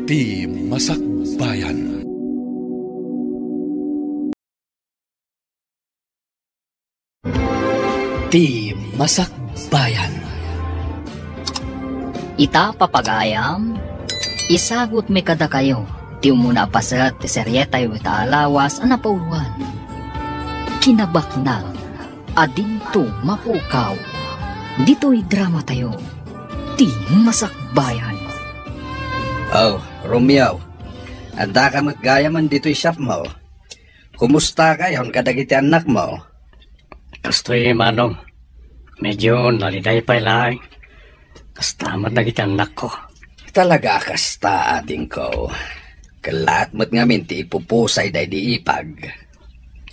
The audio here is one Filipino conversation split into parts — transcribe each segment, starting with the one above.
Ti Masakbayan. Ti Masakbayan. Ita papagayam, isagot mi kada kayo, ti umuna pasat ti seryeta yu ita alawas anapauluan. Kinabak na, adinto mapukaw, dito'y drama tayo, ti Masakbayan. Oh, Romeo, anda ka maggayaman dito'y shop mo. Kumusta kayon kadagiti anak mo? Kastoy manong, medyo naliday pa lang. Kastamat na kita anak ko. Talaga kasta ading ko. Kalat mo't ngamin ti ipupusay day di ipag.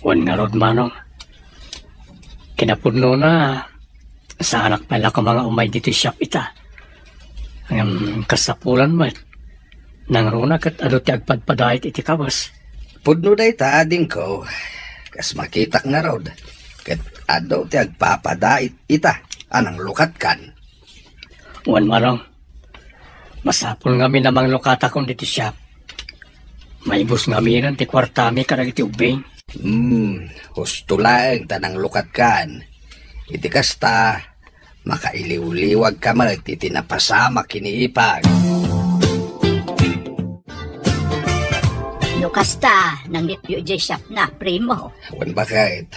Wan nga rod manong. Kinapuno na sa anak pala ko mga umay dito shop ita. Ang kasapulan mo nang runa kat ado ti agpadpadait iti kawas. Pudno day ta ading ko. Kas makitak nga rod. Kat ado ti agpapadait ita. Anang lukat kan. Wan marong. Masapul nga mi namang lukata kong dito shop. May bus nga mi ti kwartami karag iti ubing. Husto lang tanang lukat kan. Iti kasta, makailiw-liwag ka man iti tinapasama kiniipag. Kasta, nang lityo jay shop na, primo. Wan bakit,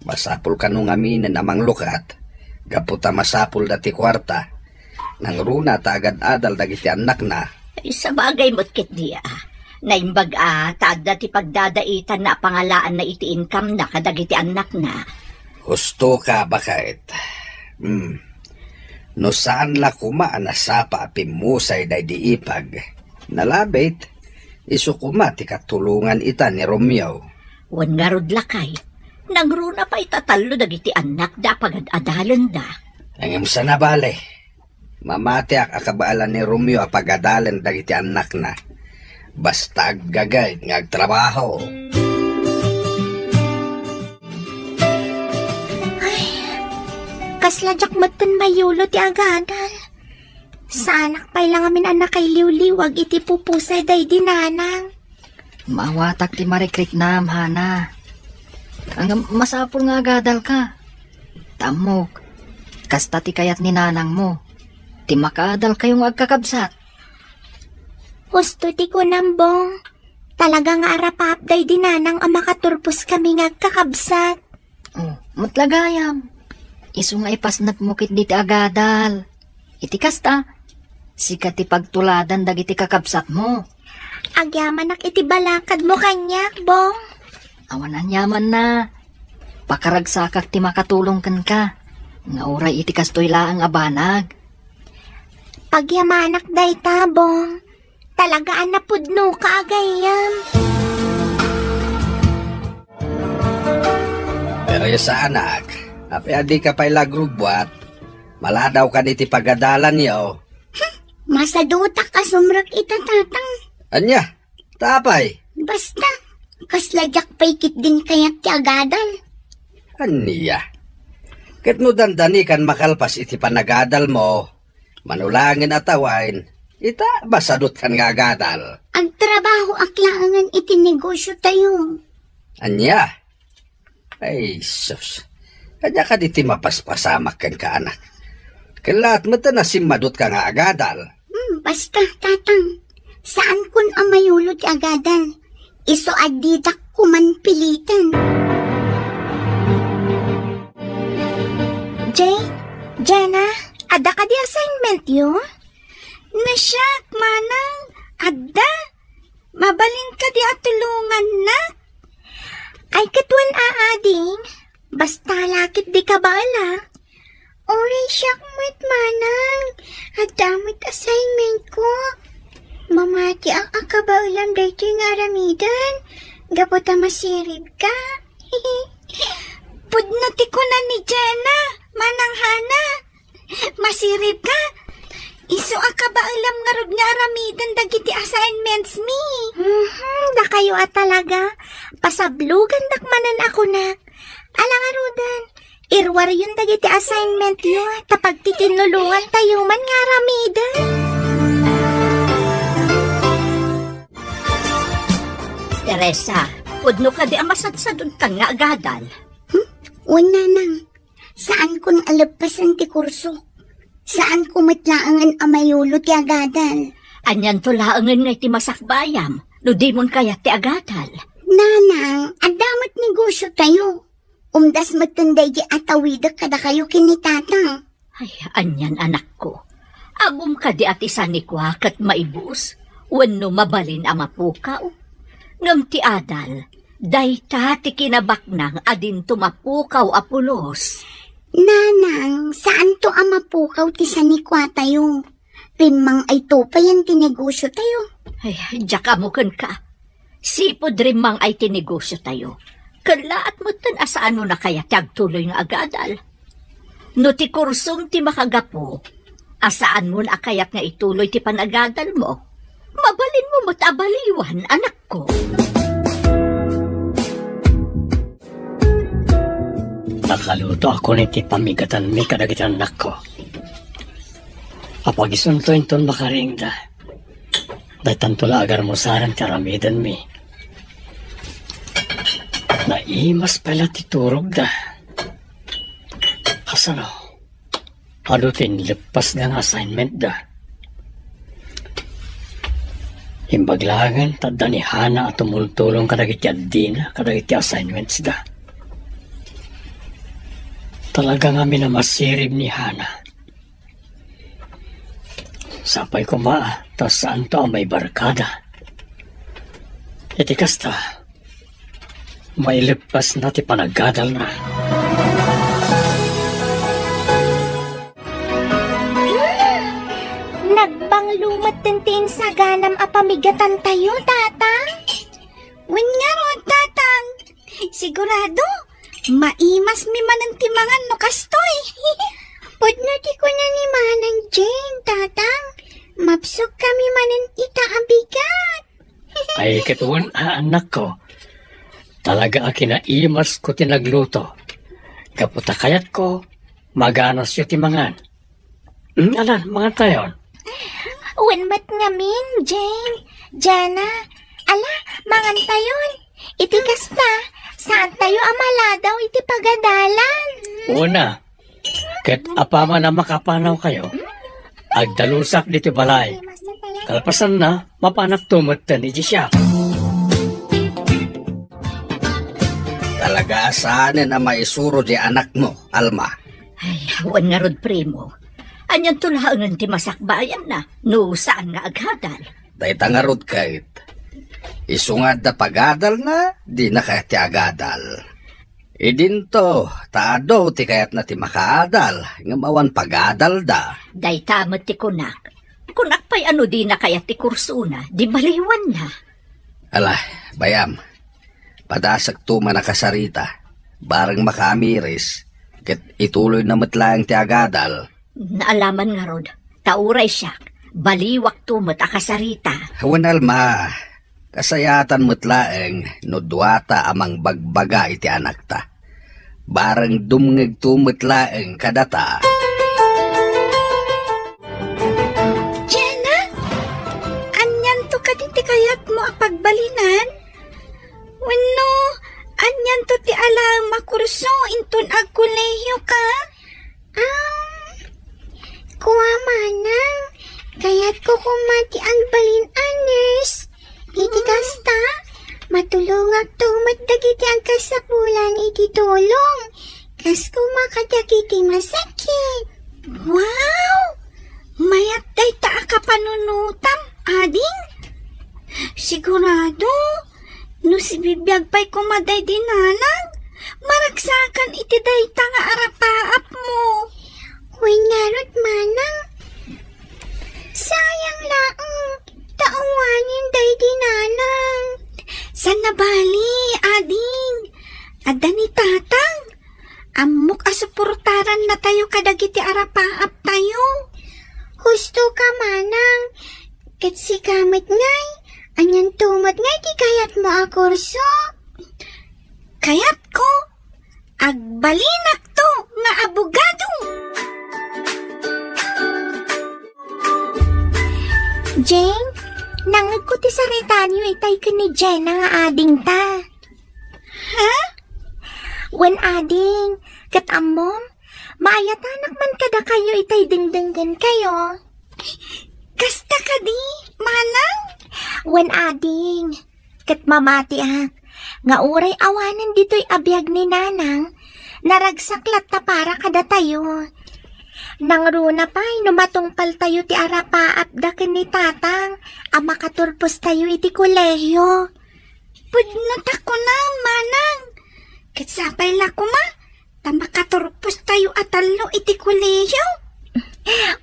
masapul ka nung amin na namang lukat. Gaputa masapul dati kwarta. Nang runa ta agad-adal dagiti anak na. Sa bagay mo't kit diya. Naimbag taad dati pagdadaitan na pangalaan na iti income na kadagiti anak na. Husto ka bakit? No saan la kuma nasapa pimusay day di ipag. Nalabit, isukuma ti katulungan ita ni Romeo. Wan nga rod lakay. Nangruna pa itatalo dagiti anak da pagad-adalan da. Ang sa nabale. Mamati akabaalan ni Romeo apagadalan dagiti anak na. Basta gagay nga agtrabaho. Ay, kasladyak matan mayulo ti agadal. Sa anak pa'y lang amin anak kay liw-liwag iti pupusay day dinanang. Mawatak ti marikrik nam, Hana. Ang masapul nga agadal ka. Tamok, kasta ti kayat ni nanang mo. Ti makaadal kayong agkakabsat. Husto ti ko nambong. Talaga nga arapap day dinanang ang makaturpos kami nga agkakabsat. Oh, mutlagayam. Isu nga ipasnat mo kit di ti agadal. Iti kasta, sikat ti pagtuladan dagiti kakabsat mo. Agyamanak iti balakad mo kanyak, bong. Awanan yaman na. Pakaragsakak ti makatulong kan ka. Nga oray iti kastoy laang abanag. Pagyamanak day tabong. Talagaan na pudno ka agayam. Pero yung sa anak, api adi ka pa'y lagrubwat, maladaw ka niti pagadalan niyo. Masadutak ka sumrak ita tatang. Anya, tapay. Basta, kasladyak paikit din kayak ti agadal. Aniya. Kat mo dandani kan makalpas iti panagadal mo, manulangin at awain, ita basadot kan nga agadal. Ang trabaho aklangan iti negosyo tayo. Anya? Ay, sus. Kanya ka diti mapaspasamak kan ka anak. Kalat mo na simadot ka nga agadal. Basta, tatang. Saan kun ang mayulot agadal? Iso adidak kuman pilitan. Jenna, ada ka di assignment yun? Nasyak, manang. Ada. Mabalin ka di atulungan na. Ay katwan aading. Basta lakit di ka bala. Oray siyak mo't manang. Adamit assignment ko. Mamati ang akabaulam dito nga ramidan. Gaputa masirib ka. Pudnati ko na ni Jenna. Manang Hana. Masirib ka. Isu akabaulam nga rod nga ramidan dagiti assignments mi. Da kayo talaga. Pasablugan dakmanan ako nak. Alang arudan. Irwar yun dagiti assignment yun. Tapag titinulungan tayo man nga ramidan. Teresa, udno ka di amasad-sadun ka nga agadal. Una nang, saan kong alapasan ti kurso? Saan ko matlaangan amayulo ti agadal? Anyan tulaangan nga iti masakbayam, no di mon kaya ti agadal. Nanang, adamat negosyo tayo. Umdas matunday di atawidak kada kayo kinitatang. Ay, anyan anak ko. Abom ka di ati sanikwa kat maibus, wano mabalin ang mapukaw. Ngam ti adal, dayta ti kinabaknang adin tumapukaw apulos. Nanang, saan to ang mapukaw ti sanikwa tayo? Rimang ay to pa yan tinegosyo tayo. Ay, diyak amukan ka. Sipod rimang ay tinegosyo tayo. Kalaat mo tan asaan mo na kaya tagtuloy nga agadal. No ti kursong ti makagapo, asaan mo na kayat nga ituloy ti panagadal mo. Mabalin mo mo't abaliwan, anak ko. Nakaluto ako ni ti pamigatan mi kadagitan anak ko. Apag isuntoin ton makaringda. Dahil tula agar mo saran karamidan mi. Naimas pala ti turog da. Kasano? Ano tinlipas ng assignment da? Imbaglagan tadda ni Hana at tumultulong kadagiti adina kadagiti assignments da. Talaga nga minamasirib ni Hana. Sapay ko tas saan to ang may barkada. Iti kasta, may lipas na ti panagadal na. Nagbanglumat tintin sa ganam apamigatan tayo, tatang. Wen nga ro, tatang. Sigurado, maimas mi manang timangan no kastoy. Pudno ti ko na ni Manang Jane, tatang. Mapsog kami manan ita ang bigat. Ay katuwan, anak ko. Talaga kinaimas ko tinagluto. Kaputa kayat ko, maganas yu timangan. Alan, mga tayon. Wenmat ngamin, Jane. Jana, ala, mangan tayon. Iti kasta, saan tayo amaladaw iti pagadalan? Una, ket apama na makapanaw kayo, agdalusak dito balay. Kalpasan na, mapanak tumatan ni siya. Talaga saan na maisuro di anak mo, Alma? Ay, wan nga rod primo. Anyan tulaangan ti masakbayan na, no saan nga agadal. Day tangarod kahit. Isungad na pagadal na, di na kaya ti agadal. Idinto, taado ti kayat na ti makaadal, nga mawan pagadal da. Day tamat ti kunak. Kunak pa'y ano di na kaya ti kursuna, di baliwan na. Alah, bayam. Padasak tuma na kasarita. Barang makamiris. Ket ituloy na matlaang ti agadal. Naalaman nga rod, tauray siya. Baliwak tumat akasarita. Hawan Alma, kasayatan matlaang no duwata amang bagbaga iti anak ta. Barang dumngeg tumatlaang kadata. Jenna, anyan to kaditi kayat mo apagbalinan? Wano, anyan to ti alang makurso intun agkuleyo ka? Kuha manang, kaya't ko kumati ang balin anes. Iti kasta, matulungag tumat dagiti ang kasapulan iti tulong. Kas kumakadagiti masakit. Wow! Mayat day taa ka panunutam, ading? Sigurado, no si bibiyag pa'y kumaday dinanag, maragsakan iti day ta nga arapaap mo. Huwag narot manang. Sayang laang, taawanin day dinanang. San nabali, ading? Adda ni tatang. Amok asuportaran na tayo kadagiti arapaap tayo. Husto ka manang. Kat si kamit ngay, anyan tumat ngay di kayat mo akurso. Kayat ko, agbalinak to nga abogado. Jane, Nangag ko ti saritaan yu itay ka ni Jenna nga ading ta. Ha? Wen ading, kat amom, maayatanak man kada kayo itay dingdinggan kayo. Kasta ka di, manang? Wen ading, kat mamati nga uray awanan dito'y abiyag ni nanang, naragsaklat ta para kada tayo. Nang runa pa'y numatungpal tayo ti arapaap da ni tatang, makaturpos tayo iti kolehiyo. Pudnot ako na, manang. Katsapay la ko ma, makaturpos tayo atalo iti kolehiyo.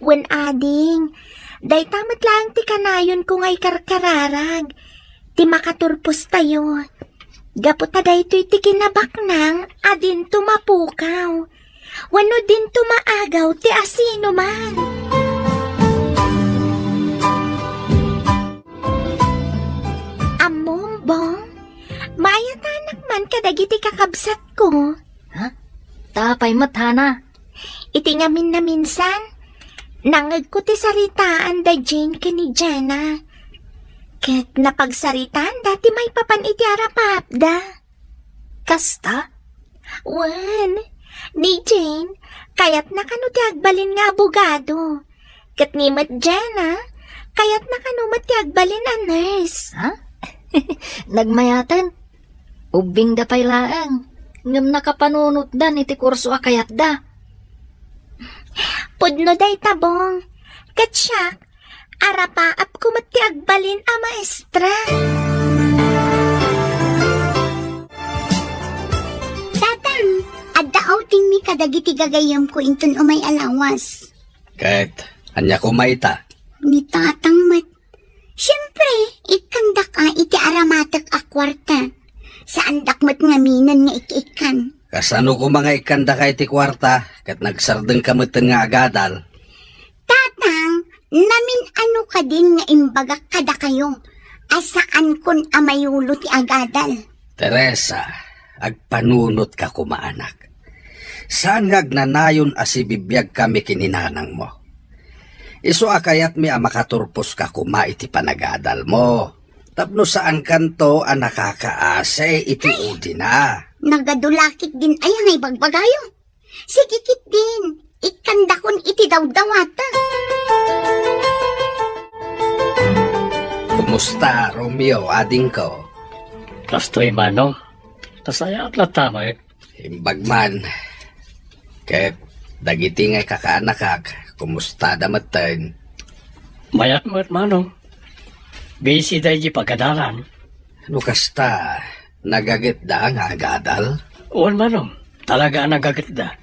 Wen ading, day tamat lang ti kanayon ko ngay karkararag, ti makaturpos tayo. Gaputa day to'y ti kinabaknang, adin tumapukaw. Wano din tumaagaw ti asino man. Among bong, mayatanak man kadagiti kakabsat ko. Ha? Tapay matana. Iti ngamin na minsan, nangag ko ti saritaan da Jane ka ni Jenna. Ket napagsaritaan dati may papan iti arapapda. Kasta? Wan, ni Jane, kayat na kanu ti agbalin nga abogado. Ket ni Mat Jenna, kayat na kanu mat ti agbalin a nurse. Ha? Nagmayaten. Ubing da pay laeng. Ngam nakapanunot dan iti kurso akayat da. Pudno day tabong. Ket siyak, arapaap ko mat ti agbalin a maestra. Tatang, adda outing mi kadagiti gagayam ko inton umay alawas. Kahit, anya kumaita. Ni tatang mat. Siyempre, ikandak iti aramatak a kwarta. Saan dakmat nga minan nga ikikan. Kasano ko mga ikanda ka iti kwarta, kat nagsardeng kamatan nga agadal. Tatang, namin ano ka din nga imbagak kada kayo. Asaan kun amayulo ti agadal. Teresa, agpanunot ka kumaanak. Saan ngagnanayon asibibiyag kami kininanang mo? Iso akayat mi makaturpos ka kuma iti panagadal mo. Tapno saan kanto ang nakakaase iti udi na. Nagadulakit din ay ngay bagbagayo. Sigikit din, ikandakon iti dawdawata. Kumusta, Romeo, ading ko? Kastoy manong, tasaya at latamay. Himbagman. Ket, dagiti ngay kakaanakak, kumusta damatan? Mayat mo at manong. Busy dahi di pagkadalan. Ano kasta, nagagit da nga agadal? Uwan manong, talaga nagagit da.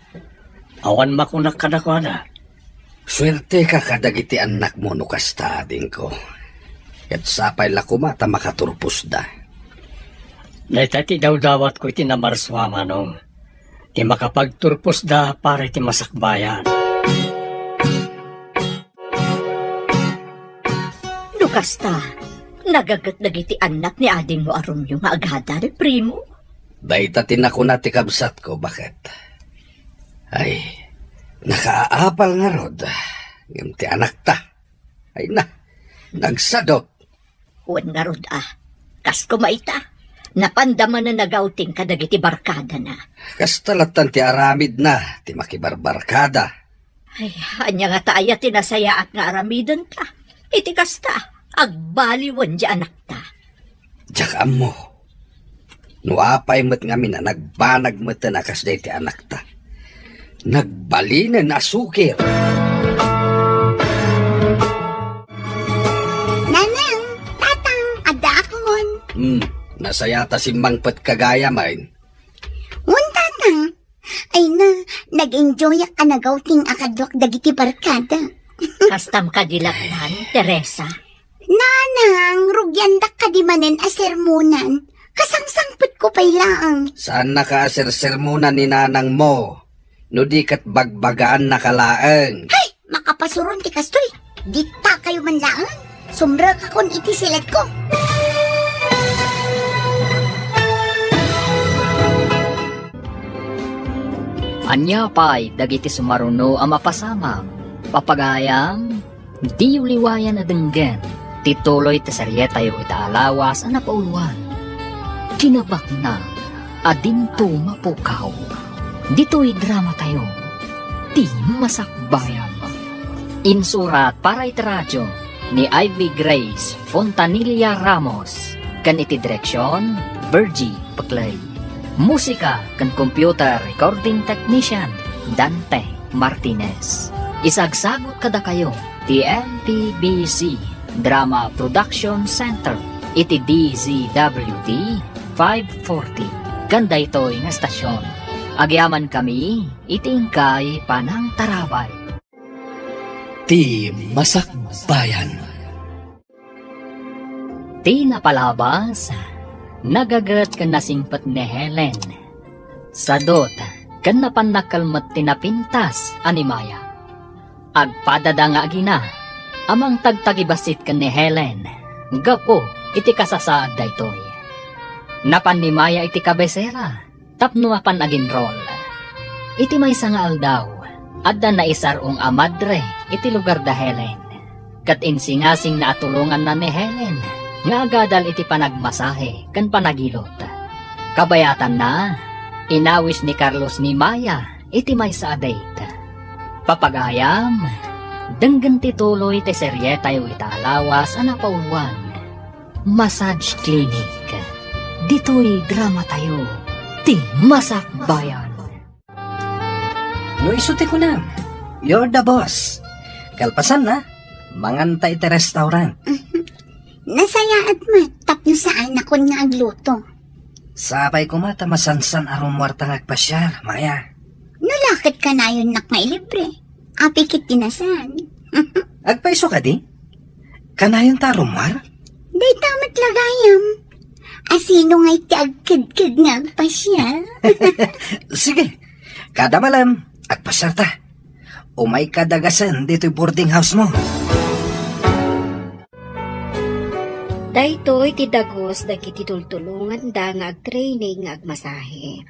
Awan makunak kadakwana. Swerte ka kadagiti anak mo no kasta, ading ko. Ket sapay lakumata makaturpos da. Naitati daw dawat ko iti namarswa manong. Ti makapagturpos da para iti masakbayan. Lukasta, nagagat dagiti anak ni ading mo aron yung agadal, primo. Dahita tinako na ti kabsat ko, bakit? Ay, nakaapal nga rod. Ngam ti anak ta. Ay na, nagsadot. Uwan nga rod kas kumaita. Napandaman na nagauting kadagiti barkada na. Kastalatan ti aramid na, ti makibarbarkada. Ay, anya nga taaya tinasaya at nga aramidan ka. Iti kasta, agbaliwan di anak ta. Diyak mo. Nuapay mo't ngamin na nagbanag mo't na kasday ti anak ta. Nagbalinan na sukir. Nanang, tatang, adda akon. Nasayata simbang pat kagaya main. Un tatang, ay na, nag-enjoy ka nagauting akadwak dagiti barkada. Kastam kadilatan, Teresa. Nanang, rugyandak ka di manen a sermonan. Kasangsangput ko pa'y laang. Saan nakasersermunan ni nanang mo? No di kat bagbagaan nakalaang. Hay, makapasuron ti kastoy. Dita kayo man laang. Sumra ka kon iti silat ko. Anya pa'y dagiti sumaruno ang mapasama. Papagayam, di uliwayan na denggen. Tituloy ti serye tayo itaalawas ang napauluan. Kinabak na, adinto mapukaw. Dito'y drama tayo, ti masakbayan. Insurat para itiradyo ni Ivy Grace Fontanilla Ramos. Kan iti direksyon, Virgie Paclay. Musika kan computer recording technician, Dante Martinez. Isagsagot kada kayo, ti MPBC Drama Production Center, iti DZWD 540. Ganda ito'y nga stasyon. Agyaman kami, itingkay panang tarabay. Ti masakbayan. Ti napalabas, nagagat kan nasingpat ni Helen. Sadot, kan napannakalmat tinapintas animaya. Agpadada nga agina, amang tagtagibasit kan ni Helen. Gapo, iti kasasaad da ito'y. Napanimaya iti kabesera, tapno apan agin roll. Iti may nga aldaw, adda na isarong amadre, iti lugar da Helen. Kat insingasing na atulungan na ni Helen, nga agadal iti panagmasahe, kan panagilot. Kabayatan na, inawis ni Carlos ni Maya, iti may sa date. Papagayam, denggan tituloy ti serye tayo italawas anapauluan. Massage Clinic. Dito'y drama tayo, ti masakbayan. No isuti ko na, you're the boss. Kalpasan na, mangantay ti restaurant. Nasayaat mo, tapno saan ako nga agluto. Sabay ko mata masansan arong muartang agpasyar, Maya. Nalakit ka na yun nak mailibre. Apikit tinasan. Agpaiso ka di? Kanayon ta rumar? Day tamat lagayam. Asino nga'y ti agkid-kid nga agpasyar. Sige, kada malam, agpasyar ta. Umay kadagasan dito'y boarding house mo. Daytoy ti dagos dagiti tultulungan da nga agtraining nga agmasahe.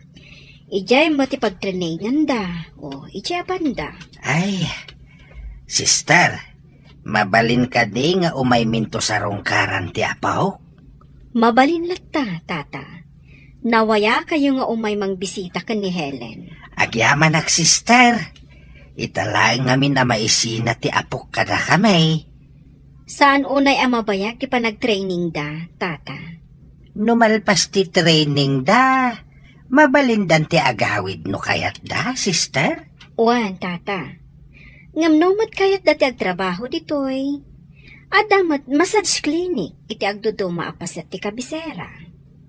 Ijay mo ti pagtrainingan da, o ijay banda. Ay, sister, mabalin ka di nga umay minto sa rongkaran ti apaw? Mabalin latta, tata. Nawaya kayo nga umay mang bisita ka ni Helen. Agyaman ak, sister. Italaang ngamin na maisina ti apok kada kamay. Saan unay ang mabayak ti panagtraining da, tata? Numalpas ti training da. Mabalindan ti agawid no kayat da, sister? Uwan, tata. Ngamnomot kayat dati agtrabaho ditoy. Adamat massage clinic, iti agduduma apasat ti kabisera.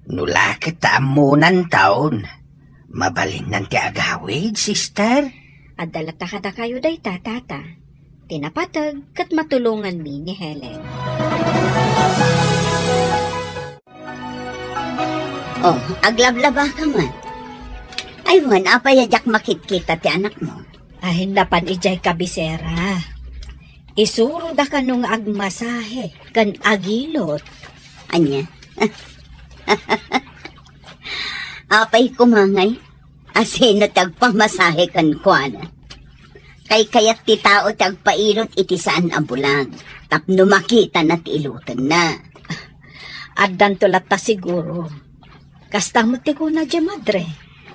Nulakit ta amunan taon. Mabalindan ti agawid, sister? Adalata kada kayo day, tata. Tinapatag kat matulungan mi ni Helen. Oh, aglablaba ka man. Aywan, apayadyak makit-kita ti anak mo. Ay, napan ijay kabisera. Isuro da ka nung agmasahe, kan agilot. Anya? Apay kumangay, asino tagpamasahe kan kuana. Kay kayat ti tao tagpailot iti saan ambulang. Tapno makita na ti ilutan na. Addan tulat ta siguro. Kastang matigo na dya madre.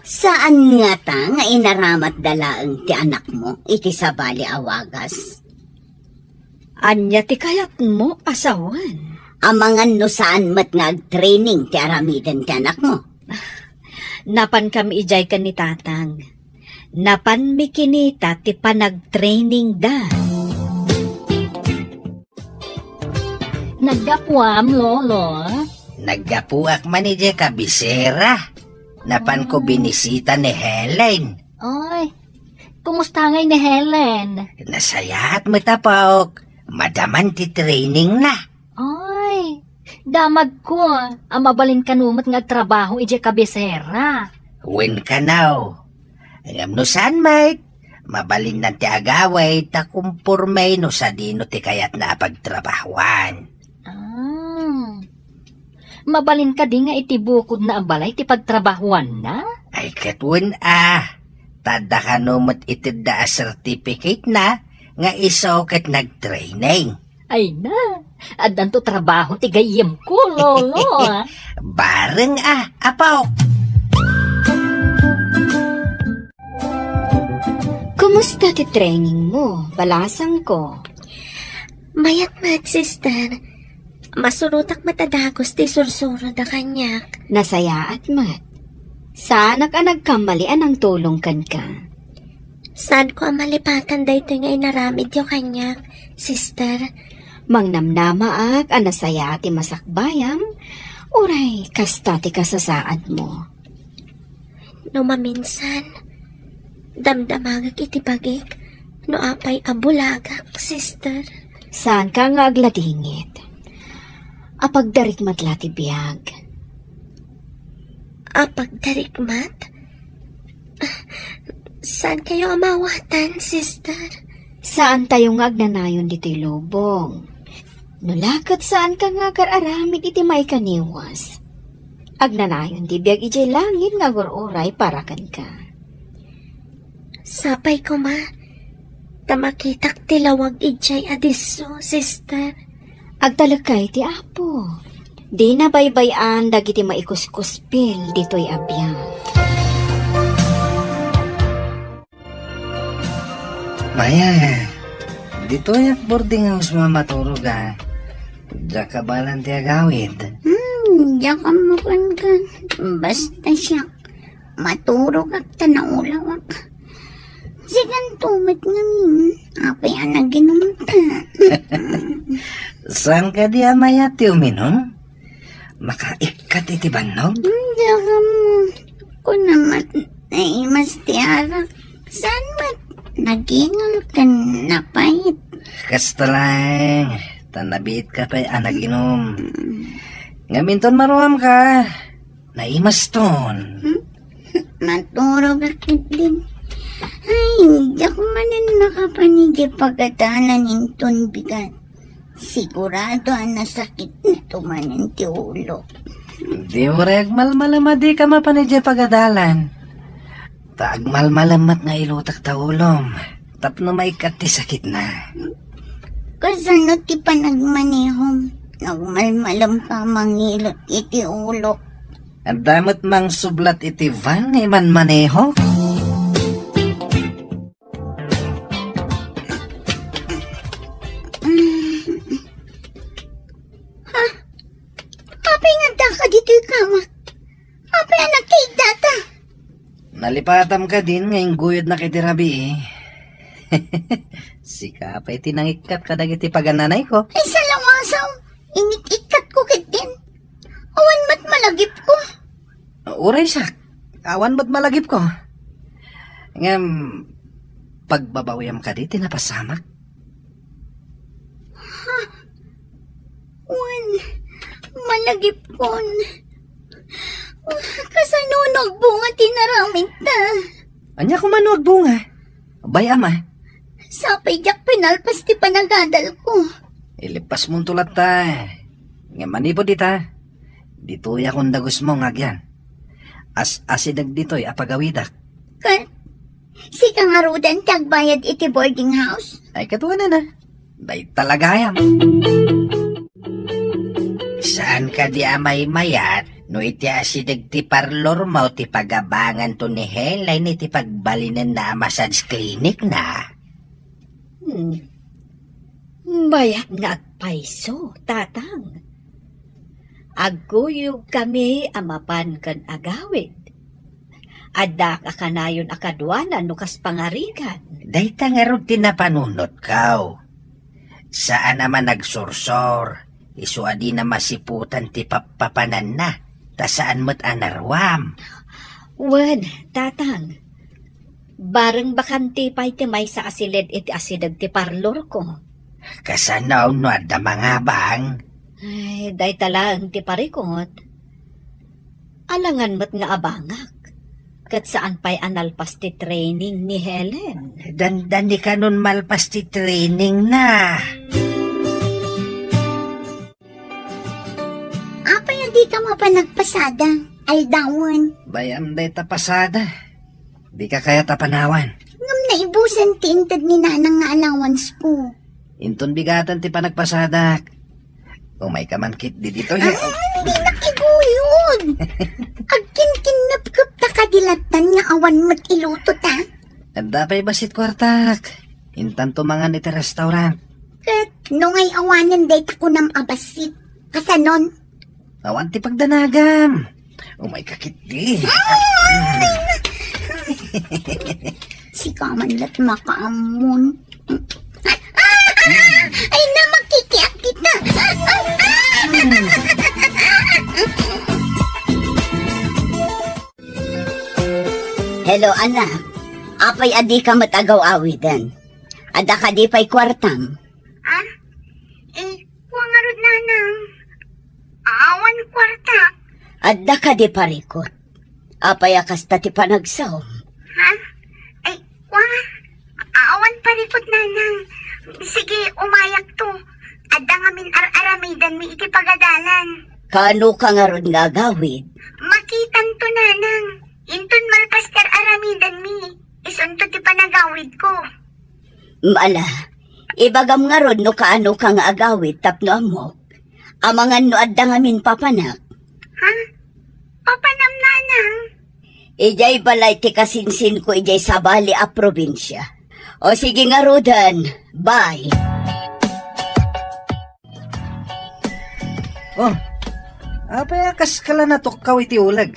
Saan nga ta nga inaramat dalaang ti anak mo iti sabali awagas? Anya ti kayat mo asawan. Amangan no saan mat nga training ti aramidan ti anak mo. Napan kami ijay ka ni tatang. Napan mi kinita ti panag-training da. Nagdapuam, lolo. Naggapuak man ije kabisera. Napan ko binisita ni Helen. Ay, kumusta ngay ni Helen? Nasayaat mo tapok. Madaman ti training na. Ay, damag ko. Mabalin kanumat nga trabaho ije kabisera. Win ka now. Ngam no saan, Mike? Mabalin na ti agaway, takumpurmay no sa dino ti kayat na pagtrabahuan. Mabalin ka di nga itibukod na ang balay ti pagtrabahuan na? Ay katwin tada ka numot itid da certificate na nga iso ket nag-training. Ay na, adan to trabaho ti gayem ko, lolo. Bareng apaw. Kumusta ti training mo? Balasang ko. Mayat sister. Masurutak matadagos ti sursuro da kanyak. Nasaya at mat. Saan ka nagkamalian ang tulong kan ka? Saan ko ang malipatan da ito nga inaramid yung kanyak, sister? Mangnamnama ak anasaya ti masakbayam, uray kasta ti kasasaad mo. No maminsan, damdamagak iti bagik, no apay abulagak, sister. Saan ka nga agladingit? Apagdarikmat lati biyag. Apagdarikmat? Saan kayo amawatan, sister? Saan tayo nga agnanayon dito'y lobong? Nulakat saan ka nga kararamid iti may kaniwas? Agnanayon di biyag ijay langit nga gururay para kan ka. Sapay ko ma, tamakitak tilawag ijay adiso, sister. Agtalakay ti apo. Di na baybayan dagiti maikuskuspil dito'y abiyang. Maya, dito yung boarding house mo maturog Diyan ka balang ti agawid. Diyan ka mo kan. Basta siya. Maturog at tanaulawak. Sigan tumit ngamin. Apay ang naginumta. Saan ka di amaya ti uminom? Makaikat iti banog? Diyan ka mo. Kung naman ay mas tiarak. Saan ba't nagingal ka napait? Kasta lang. Tanabit ka pa'y anaginom. Ngaminton maruam ka. Naimaston. Maturog akit din. Ay, hindi ako manin nakapanigay pagkatanan inton bigat. Sigurado ang nasakit na tumanin ti ulo. Di mo reg malmalamadi ka mapanidya pagadalan. Taagmalmalamat nga ilutak ta ulom. Tapno maikat ti sakit na. Kasano ti panagmanehom. Nagmalmalam ka mangilot iti ulo. Ang damat mang sublat iti van iman maneho. Apay nga da ka dito'y kamak. Apay anak kay data. Nalipatam ka din ngayong guyod na kitirabi eh. Sika pa itinangikat ka dagiti pagananay ko. Ay salawasaw. Inik-ikat ko kit din. Awan mat malagip ko. Uray sak. Awan ba't malagip ko? Ngam, pagbabawiyam ka di, tinapasamak. Ha? Wan, malagip kon. Kasanunog bunga tinaramit ta. Anya ko manuag bunga. Bay ama. Sapay jak pinalpas ti panagadal ko. Ilipas mong tulat ta. Nga manipod dita. Dito'y akong dagos mo ngagyan. Asidag dito'y apagawidak. Si kangarudan tagbayad iti boarding house? Ay katuwa na. Day talagayam. Saan ka di amay mayat? No iti asidag ti parlor mo ti pagabangan to ni Helay ni ti pagbalinan na massage clinic na. Bayat nga agpaiso, tatang. Aguyog kami amapan kan agawid. Adda ka kanayon akadwanan nukas pangarigan. Dayta nga ron tinapanunot kaw. Saan naman nagsursor? Isuadi na masiputan ti papapanan na. Ta saan mo't anarwam? Wen, tatang. Bareng bakanti pa'y ti may sa asilid iti asidag ti parlor ko. Kasanaw no adda mga bang? Ay, day talang ti parikot. Alangan mo't nga abangak. Kat saan pa'y analpas ti training ni Helen? Dandan di ka nun malpas ti training na. Apa yung di ka mapanagpasada? Aldawan. Bayam day tapasada. Di ka kaya tapanawan. Ngam naibusan ti intad ni nanang nga allowance ko. Inton bigatan ti panagpasadak. Umay ka man kit di dito. Hindi nakiguyod. Agkin-kinapkap ta kadilatan nga awan mo't iluto ta. Adda pa'y basit kwartak. Intan tumangan iti restaurant. Kat nung ay awanan day ko nam abasit. Kasanon? Awan ti pagdanagam. Umay ka kit di. Si kamanlat makaamon. Ay na makikiyak kita. Hello, anak. Apay adi ka matagaw-awidan. Ada ka di pa'y kwartam. Wangarod nanang. Awan kwarta. Ada ka di parikot. Apay akas ta ti panagsaw. Awan parikot nanang. Sige, umayak to. Ada ngamin ar-aramidan mi iti pagadalan. Kano ka nga ron nga gawid? Makitan to nanang. Intun malpaster aramidan mi. Isunto ti panagawid ko. Mala, ibagam nga ron no kaano ka nga agawid tapno amok. Amangan no adda ngamin papanak. Papanam nanang? Ijay balay ti kasinsin ko ijay sa bali a probinsya. O sige nga Rodan, bye. Oh, apay akas kala na tukkaw iti ulag.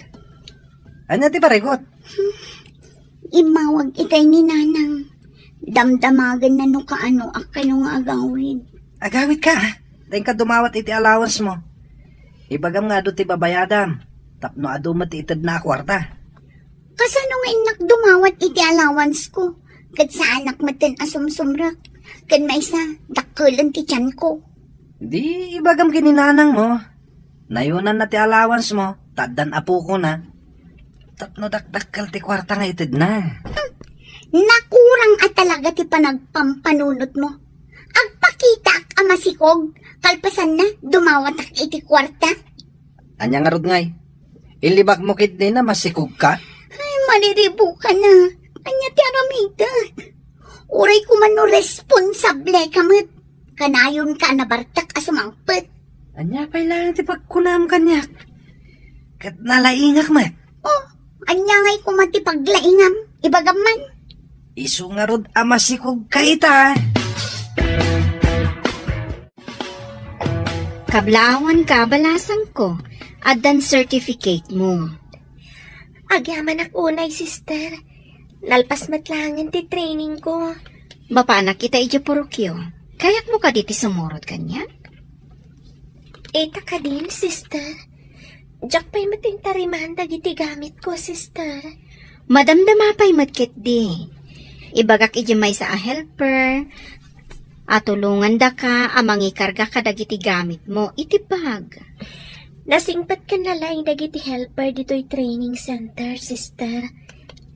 Anya ti parikot? Imawag itay ni nanang. Damdamagan na no kaano akano nga agawid. Agawid ka, dahil ka dumawat iti allowance mo. Ibagam nga do ti babayadam. Tapno ado mati itad na kwarta. Kasano nga inak dumawat iti allowance ko? Kad sa anak matin asumsumrak. Kad maisa, dakkulan ti tiyan ko. Di ibagam kininanang mo. Nayunan na ti allowance mo. Taddan apo ko na. Tapno dakdakkal ti kwarta nga itad na. Nakurang at talaga ti panagpampanunot mo. Agpakita ak amasikog. Kalpasan na, dumawat ak iti kwarta. Anya nga rod ngay. Ilibak mo kit na masikog ka. Ay, maliribo ka na. Anya ti aramida. Uray ko man no responsable kamat. Kanayon ka na bartak asumangpet. Anya pa'y lang ti pagkunam kanyak. Kat nalaingak mat. Oh, anya ngay ko mati paglaingam. Ibagam man. Isu nga rod amasikog ka ita. Kablawan ka, balasan ko. Adan certificate mo. Agyaman ak unay, sister. Nalpas matlangan ti training ko. Bapanak kita ija porokyo. Kayak mo ka diti sumurot kanya? Eta ka din, sister. Diyak pa'y matintariman dagiti gamit ko, sister. Madamdama pa'y matkit di. Ibagak ija may sa a helper. Atulungan da ka, amang ikarga ka dagiti gamit mo, itibag. Nasingpat ka nalay dagiti helper dito'y training center, sister.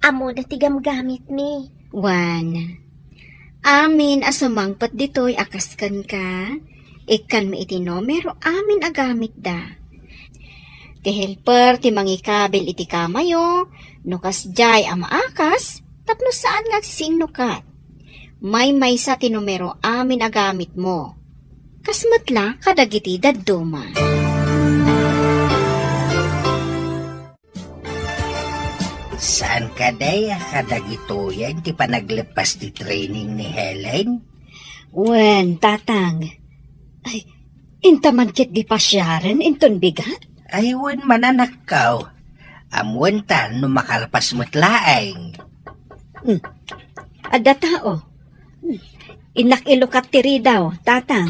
Amo na tigamgamit ni. Wan. Amin asumangpat dito'y akaskan ka. Ikan mi iti numero amin agamit da. Ti helper ti mangikabil iti kamayo. Nukas jay amaakas. Tapno saan nga sinukat. May sa ti numero amin agamit mo. Kasmatla kadagiti dadduma. Saan ka day kadagitoyan ti panaglepas di training ni Helen? Wen, tatang. Ay, intaman kit di pasyaran, inton bigat? Ay, wen mananak kaw. Amwen ta no makalpas mo't laeng. Ada tao. Inak ilukat tiri daw, tatang.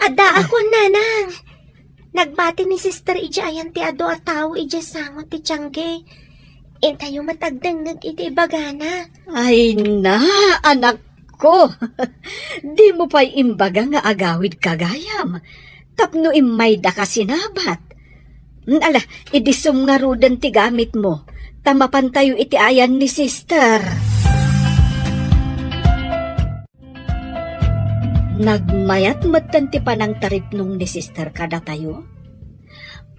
Ada ako, nanang. Nagbati ni sister ija ayan ti ado at tao ija sangot ti tiyangge. Intayo matagdang iti bagana. Ay na, anak ko. Di mo pa'y imbaga nga agawid kagayam. Tapno imay da ka sinabat. Ala, idisum nga rudan ti gamit mo. Tamapan tayo iti ayan ni sister. Nagmayat matan ti panang tarip nung ni sister kada tayo.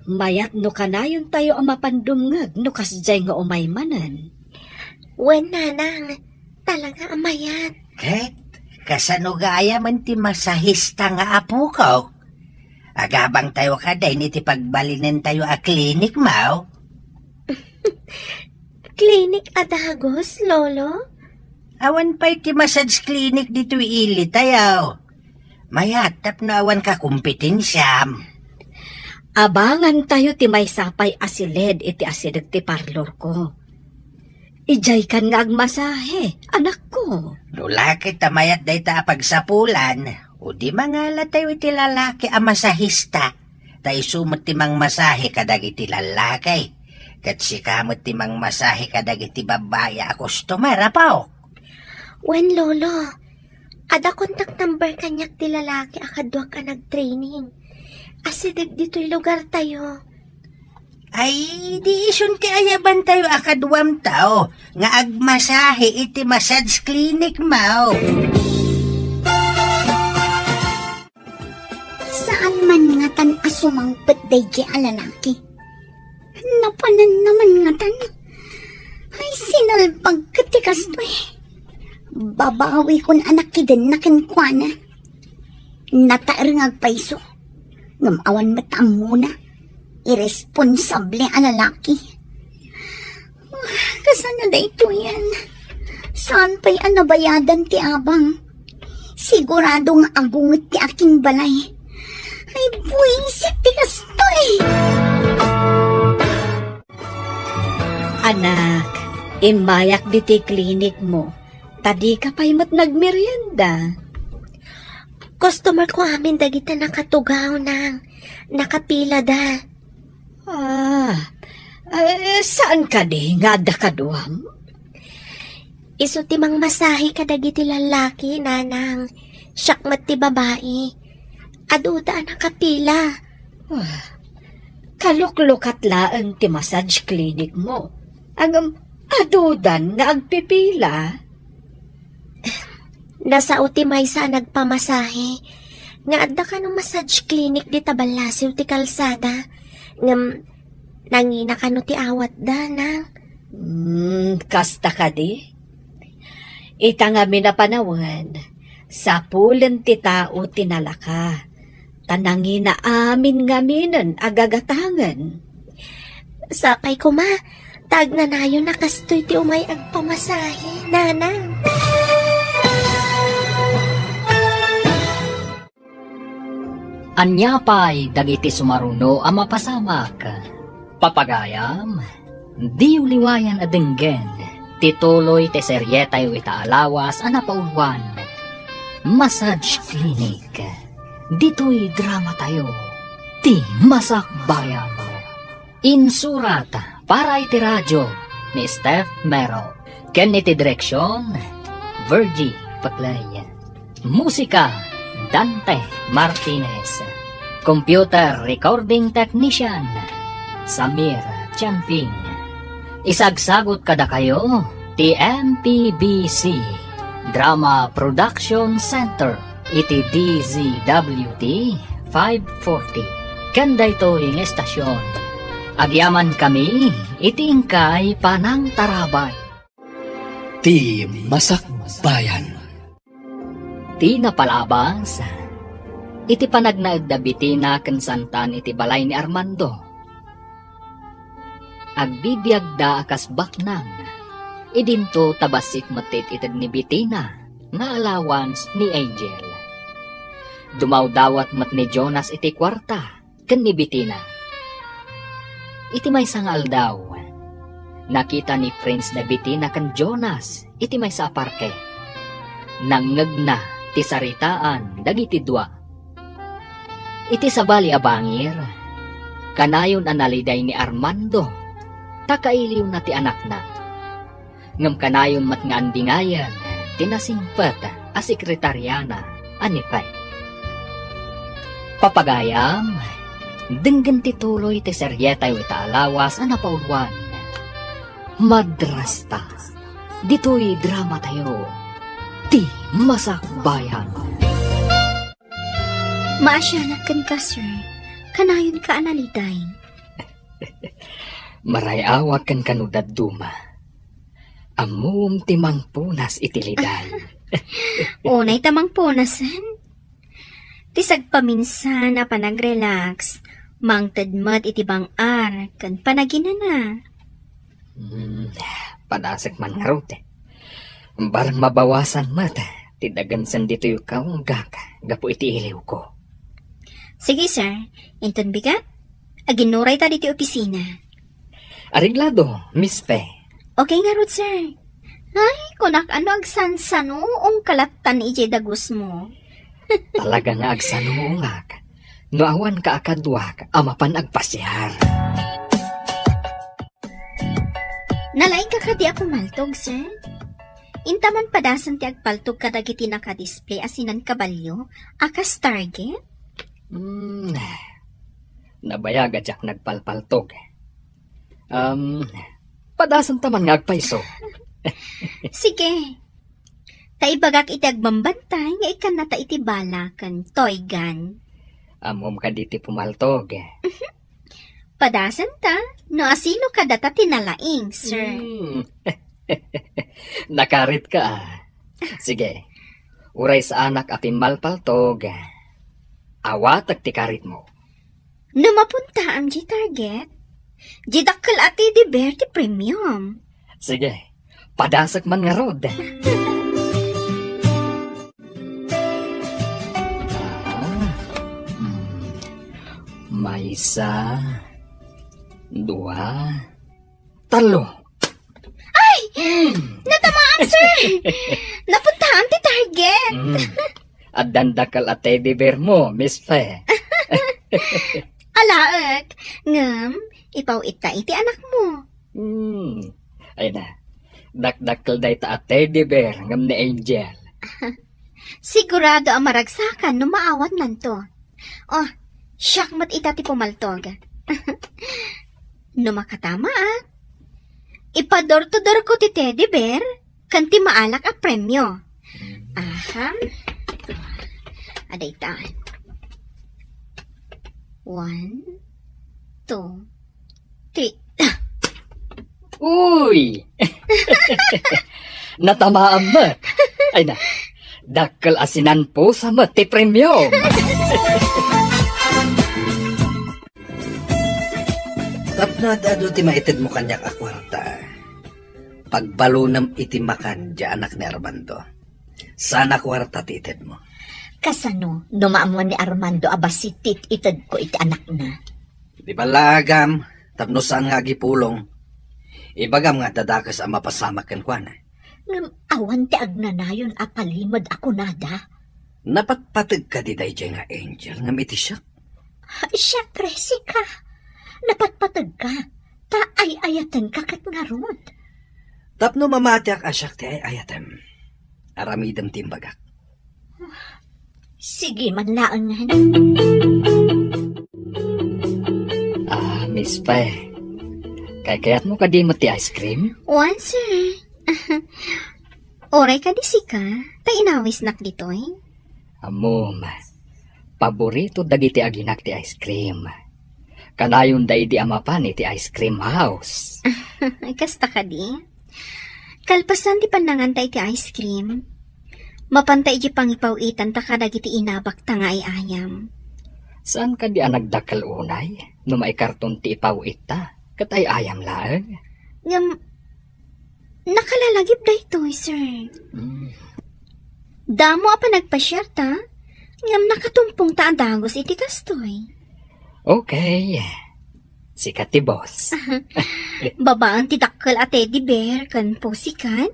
Mayat no kanayon tayo ang mapandumngag no kasjay nga umay manan. Wen, nanang, talaga amayat. Ket, kasanugaya man ti masahista nga apo ko. Agabang tayo kaday ni ti pagbalinin tayo a klinik, Mau. Klinik adagos, lolo? Awan pa'y ti massage clinic dito ili tayo. Mayatap na awan ka kumpitinsyam. Abangan tayo ti may sapay asiled iti asideg ti parlor ko. Ijay kan nga agmasahe, anak ko. Lulaki tamayat day ta pagsapulan. O di mangala tayo iti lalaki a masahista. Tayo sumot ti mang masahe kadag iti lalaki. Kat si kamot ti mang masahe kadag iti babaya a customer, apaw. Wen, lolo, ada contact number kanyak ti lalaki akadwa ka nag-training. Asideg dito'y lugar tayo. Ay, di isun ti ayaban tayo akadwam tao. Nga agmasahe iti massage clinic, Mau. Saan man nga tan asumangpet day di alalaki? Napanan naman nga tan. Ay, sinalpag katikas to eh. Babawi kun anak kiden na kinkwana. Nataer nga paiso. Ngamawan matang muna. Irresponsable ang lalaki. Kasano da ito yan? Saan pa'y anabayadan ti abang? Siguradong agungot ti aking balay. Ay, buwisit ti kasto eh. Anak, imbayak di ti klinik mo. Tadi ka pa'y mat nagmerienda. Customer ko amin dagita nakatugaw nang nakapila da. Saan ka di nga da kaduam? Iso ti mang masahe kadagiti lalaki, nanang. Syakmat ti babae. Aduda nakapila. Kaluklukat laan ti massage clinic mo. Ang adudan nga agpipila. Nasa uti may sa nagpamasahe. Nga adda ka ng massage clinic di tabalasiw ti kalsada. Ngam nangina ka no ti awat da na. Kasta ka di? Ita nga minapanawan. Sa pulen ti tao tinalaka. Tanangina amin nga minan agagatangan. Sapay ko ma. Tag na nayo nakastoy ti umay agpamasahe. Nanang. Anyapay dagiti sumaruno ang mapasamak. Papagayam, di uliwayan adenggen, tituloy te seryetay itaalawas ang napaulwan. Massage clinic, dito'y drama tayo, ti masakbayan. Insurat para iti radyo ni Steph Mero. Ken iti direksyon, Virgie Paklay. Musika, Dante Martinez. Computer Recording Technician Samir Champing. Isagsagot kada kayo ti MPBC Drama Production Center iti DZWT 540. Kanda ito yung estasyon. Agyaman kami iti ingkay Panang Tarabay. Ti Masakbayan. Ti napalabas, iti panagnaagdabiti na kansantan iti balay ni Armando. Agbibiyag da akas baknang, idinto tabasik matit itad ni Bitina, nga allowance ni Angel. Dumawdawat mat ni Jonas iti kwarta, kan ni Bitina. Iti may sangal daw, nakita ni Prince na Bitina kan Jonas, iti may sa parke. Nangngag na, ti saritaan dagiti dua. Iti sabali abangir, kanayon analiday ni Armando, takailiw na ti anak na. Ngam kanayon mat nga andingayan, tinasingpat a sekretaryana anipay. Papagayam, denggan ti tuloy ti seryetay itaalawas a napaulwan. Madrasta, dito'y drama tayo. Ti Masakbayan. Maasyanak kan ka, sir. Kanayon ka analiday. Marayawag kan kanudad duma. Amum timang punas itiliday. Unay tamang punasan. Tisag paminsan na panag-relax. Mangtadmat itibang ar kan panaginana. Padasak man nga rote. Barang mabawasan mata. Tidagansan dito yung kaong gaka. Gapo iti iliw ko. Sige, sir. Inton bigat. Aginuray ta dito opisina. Ariglado, Miss Pe. Okay nga rod, sir. Ay, kunak ano agsansano ong kalatan ije dagus mo. Talaga nga agsanuungak. Noawan ka akadwak, amapan agpasyar. Nalaing ka kadi ako maltog, sir. Intaman padasan ti agpaltog kadagiti naka-display asinan kabalyo, akas target? Nabayaga jak nagpalpaltog. Padasan taman nga agpaiso. Sige. Taibagak iti agbambantay nga ikan na ta iti balakan, toy gun. Amom ka diti pumaltog. Padasan ta, no asino ka data tinalaing, sir. Nakarit ka. Sige, uray sa anak atin malpaltog. Awat ag tikarit mo. No mapunta ang G-target, G-dakkel ati di Berti Premium. Sige, padasak man nga rod. May isa, dua, talo. Ay! Natamaan, sir! Napuntaan ti target! At dandakal at teddy bear mo, Miss Fe. Alaak, ngam, ipaw ita iti anak mo. Ay na, dakdakal day ta at teddy bear, ngam ni Angel. Sigurado ang maragsakan no maawat nanto. Oh, siyak mat ita ti pumaltog. No makatama ipador-to-dor ko ti teddy bear, kanti maalak a premyo. Aha. Aday taan. 1, 2, 3. Uy! Natamaan mo. Ay na, dakal asinan po sa mati premium. Tapno dado ti maited mo kanyak akwarta. Pagbalunam iti makan di anak ni Armando. Sana kwarta ti ited mo. Kasano, numaamuan ni Armando abasitit ited ko iti anak na. Di ba lagam, tapno saan nga gipulong. Ibagam nga dadakas ang mapasama ken kwa na. Ngam awan ti agnanayon apalimod ako nada. Napatpatag ka di day nga Angel, ngam iti siya. Siyempre, sika. Napatpatag ka. Taay-ayatan ka kat nga ron. Tapno mamatiak asyak ti ay-ayatan. Aramidam timbagak. Sige man laangan. Miss Fe, kayat mo ka di mo ti ice cream? One, sir. Oray ka di sika, ta inawis nak ditoy. Amom, paborito dagiti aginak ti ice cream. Kanayon da idi amapan iti ice cream house. Kasta ka di? Kalpasan di panangan ta iti ice cream. Mapantay di pangipawitan ta kadag iti inabak ta nga ayam. Saan ka di nagdakal unay? No maikarton ti ipawit ta, katay ayam laang? Ngam, nakalalagip da ito, sir. Damo apa nagpasyar ta? Ngam nakatumpong ta dagos iti kastoy. Okay. Sikat ti boss. Babaan ti dakkel at teddy bear kan po sikat.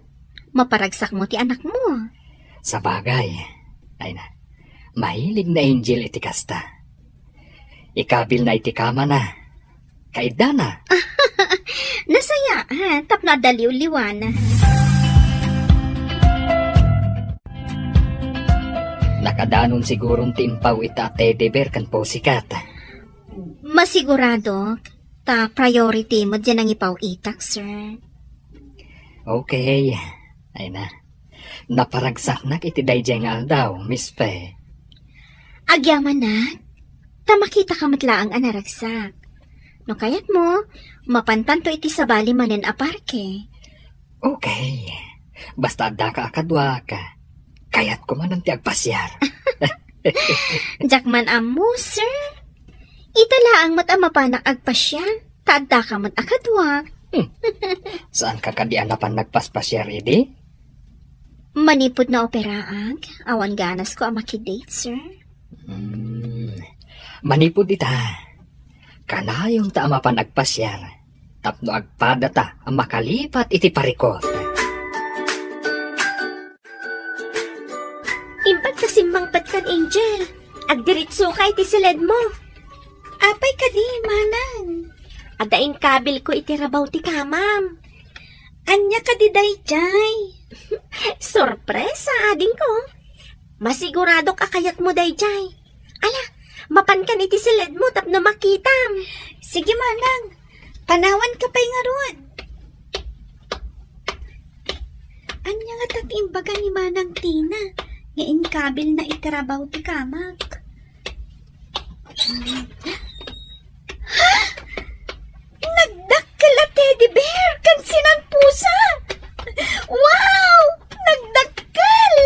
Maparagsak mo ti anak mo. Sa bagay. Ay na. Mahilig na Angel iti kasta. Ikabil na iti kama na. Kaida na. Nasaya, tap na daliw-liwan. Nakadanon sigurong timpaw ita teddy bear kan po sikat. Masigurado, ta priority mo dyan ang ipaw-itak, sir. Okay. Ay na. Naparagsak na iti dayjeng aldaw, Miss Fe. Agyaman na, ta makita ka matlaang anaragsak. No kayat mo, mapantanto iti sabali manen a parke. Okay. Basta adda ka akadwa ka. Kayat ko man ang tiagpasyar. Jakman amo, sir. Italaang mat ang mapanak agpasyan. Taadda ka mat akadwa. Saan ka kadian na pan nagpaspasyar, edi? Manipod na operaag. Awan ganas ko ang makidate, sir. Manipod ita. Kanayong ta ama pan nagpasyar. Tapno agpada ta ang makalipat iti parikot. Imbag kasimbang patkan, Angel. Agdiritso ka iti silid mo. Apay ka di, manan. Adain kabil ko iti rabaw ti kamam. Anya ka di dayjay. Sorpresa, ading ko. Masigurado ka kayat mo dayjay. Ala, mapankan iti silid mo tapno makitam. Sige, manang. Panawan ka pa'y nga ron. Anya nga tatimbaga ni Manang Tina. Ngayon kabil na itirabaw ti kamag. Ha? Nagdakkel a teddy bear kan sinan pusa. Wow! Nagdakkel!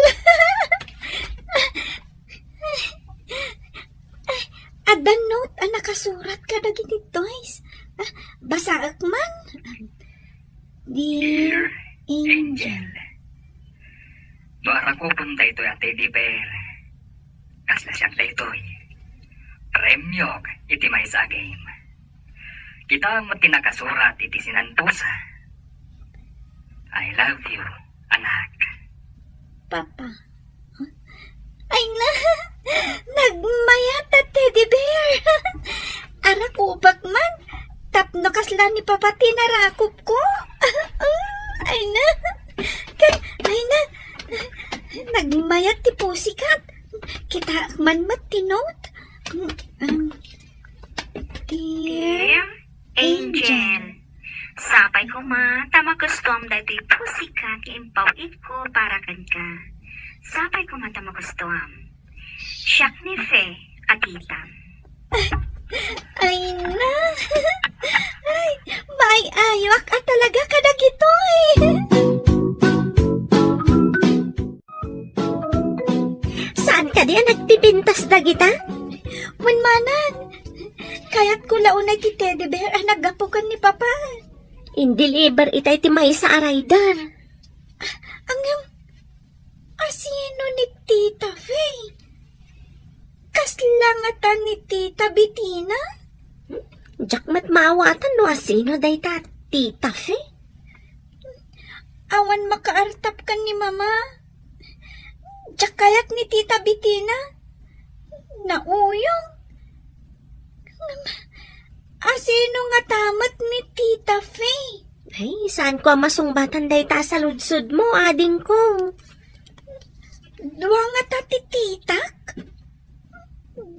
Adan note ang nakasurat ka dagiti toys. Basaak man. Dear Angel. Doara ko punta ito ang teddy bear. Kasla siyang daytoy. Premyo iti may sa game. Kita mo tinakasurat iti sinanpusa. I love you, anak. Papa. Ay na! Nagmayat na teddy bear! Arak ubag man! Tapno kasla ni Papa tinarakop ko! Ay na! Ay na! Nagmayat ti pusikat! Kita man matinot! Dear Angel, sapay ko ma, tamagustom dati pusikat iimpawid ko para kan ka. Sapay ko ma tamagustom. Siyak ni Fe, atitam. Ay na! Ay, may ayok at talaga kadagito eh! Saan ka diyan nagpipintas dagita? Manmanan! Kaya't ko launay ti teddy bear ang nagapukan ni Papa. In-deliver itay ti may sa araydar. Asino ni Tita Faye? Kaslangatan ni Tita Bettina? Jakmat maawatan no asino day ta Tita Faye? Awan makaartap kan ni Mama. Jakayat ni Tita Bettina? Nauyong? Asino nga tamat ni Tita Faye? Ay, saan ko masungbatan day ta sa ludsud mo, ading ko? Dua nga ta ti titak?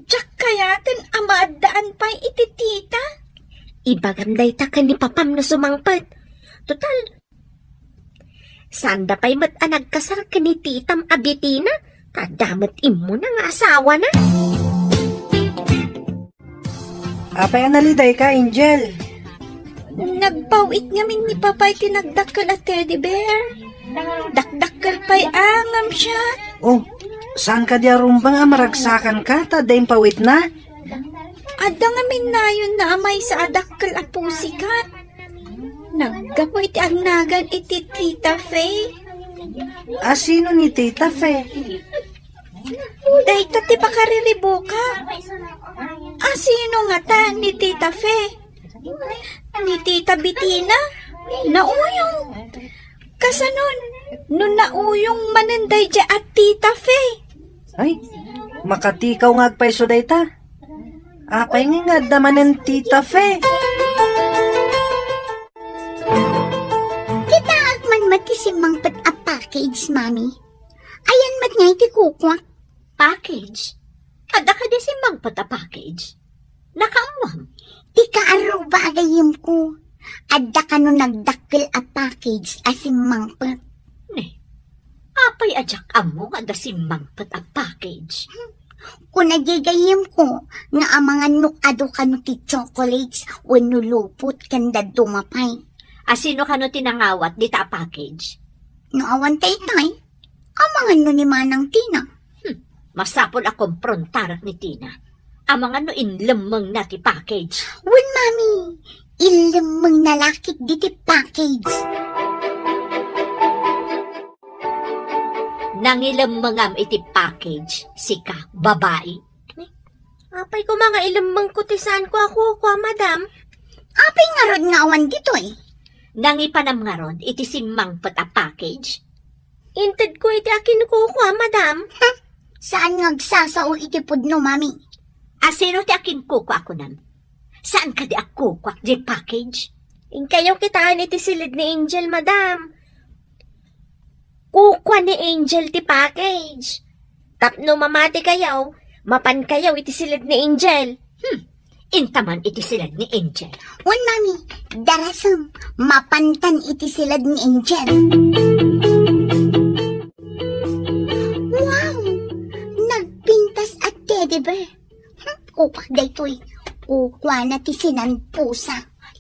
Diyak kayatin amadaan pa iti tita? Ibagam day ta ka ni Papam na sumangpat. Total, saan da pa'y mat anagkasar ka ni Titam Abitina? Tadamat imo na nga asawa na. Apay analiday ka, Angel. Nagpawit ngamin ni Papay tinagdakkel a teddy bear. Dakdakkel pa'y angam siya. Oh, saan ka diya rumbang maragsakan ka? Tadayang pawit na? Ada ngamin na yun na amay sa adakkel a pusikat. Naggapo iti agnagan iti Tita Faye. Sino ni Tita Faye? Dahita ti pakariribuka. Sino nga ta ni Tita Faye? Ni Tita Bettina? Nauyong. Kasanon, nun nauyong mananday dya at Tita Faye. Ay, makatikaw nga agpaiso day ta. Apay nga daman ng Tita Faye. Kita agman matisimang pat a package, Mami. Ayan mat nga iti kukwak. Package? Ada ka di simbang pat a package? Nakaamwam. Ikaaraw bagayim ko. Adda ka no nagdakkel a package asimang pat. Ne, apay ajak amo nga da simbang pat a package. Kung nagigayim ko, nga ang mga nukado kano ti chocolates, wano lupot kanda dumapay. Asino kano tinangawat di ta package? Naawan tay-tay, ang mga no ni Manang Tina. Masapol akong prontarak ni Tina. Ang mga no inlamang na ti package. Wen, mami, ilamang nalakit di ti package. Nangilamangam iti package, sika, babae. Apay ko mga ilamang kutisan ko ako, madam. Apay nga rod nga awan dito eh. Nangipanam nga ron, iti simangpat a package. Inted ko iti akin ko, madam. Saan ngagsasao iti pudno, mami? Asino ti akin kuko ako nam? Saan ka di ako kuko di package? Kayo kitaan iti silid ni Angel, madam. Kukwa ni Angel ti package. Tapno mamati kayaw, mapan kayaw iti silid ni Angel. Intaman iti silad ni Angel. Wan, mami, darasam, mapantan iti silad ni Angel. Wow! Nagpintas at teddy bear. Kupak daytoy, kukwa na ti sinanpusa.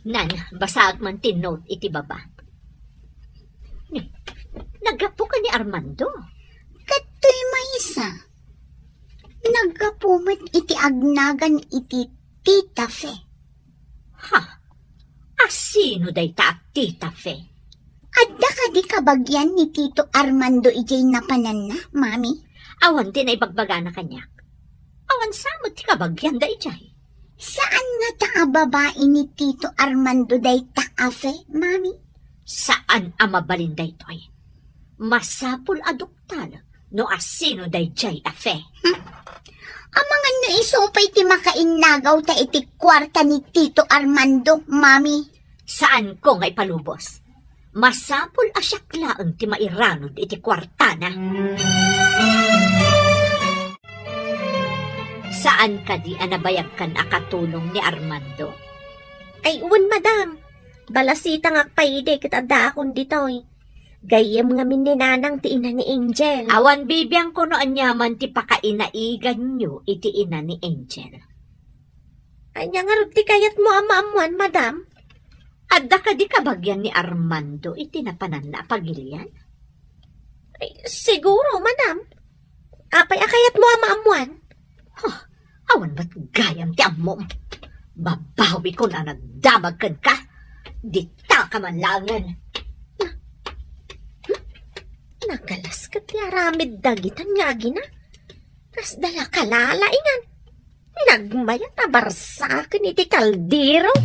Nan, basag man tinote iti baba. Nagapo ka ni Armando. Katoy maysa. Nagapumat iti agnagan iti Tita Fe. Ha? Asino day ta Tita Fe? Adda ka di kabagyan ni Tito Armando ijay napanan na, mami? Awan din ay bagbaga na kanyak. Awan samot ti kabagyan da ijay. Saan nga ta babae ni Tito Armando day ta Fe, mami? Saan ang mabalin day to'y? Masapul aduktal no asino day jay Fe. Ang mga no isupay ti makainagaw ta iti kwarta ni Tito Armando, mami. Saan ko nga ipalubos? Masapul asyaklaan ti mairanod iti kwarta na. Saan ka di anabayag kan akatulong ni Armando? Ay, uwan, madam. Balasita nga payde kitanda akong ditoy. Gayam nga mininanang ti ina ni Angel. Awan bibiyang ko no anyaman ti pakainaigan nyo iti ina ni Angel. Anya nga ti kayat mo ama-amuan, madam? Adda ka di kabagyan ni Armando iti napanan na pagilian? Ay, siguro, madam. Apay akayat mo ama-amuan? Awan ba't gayam ti amom? Babawi ko na nagdamag ka. Dita ka man langan. Nakalas ka ti aramid dagitan nga gina. Kas dala kalalaingan. Nagmayat na barsakin iti kaldero.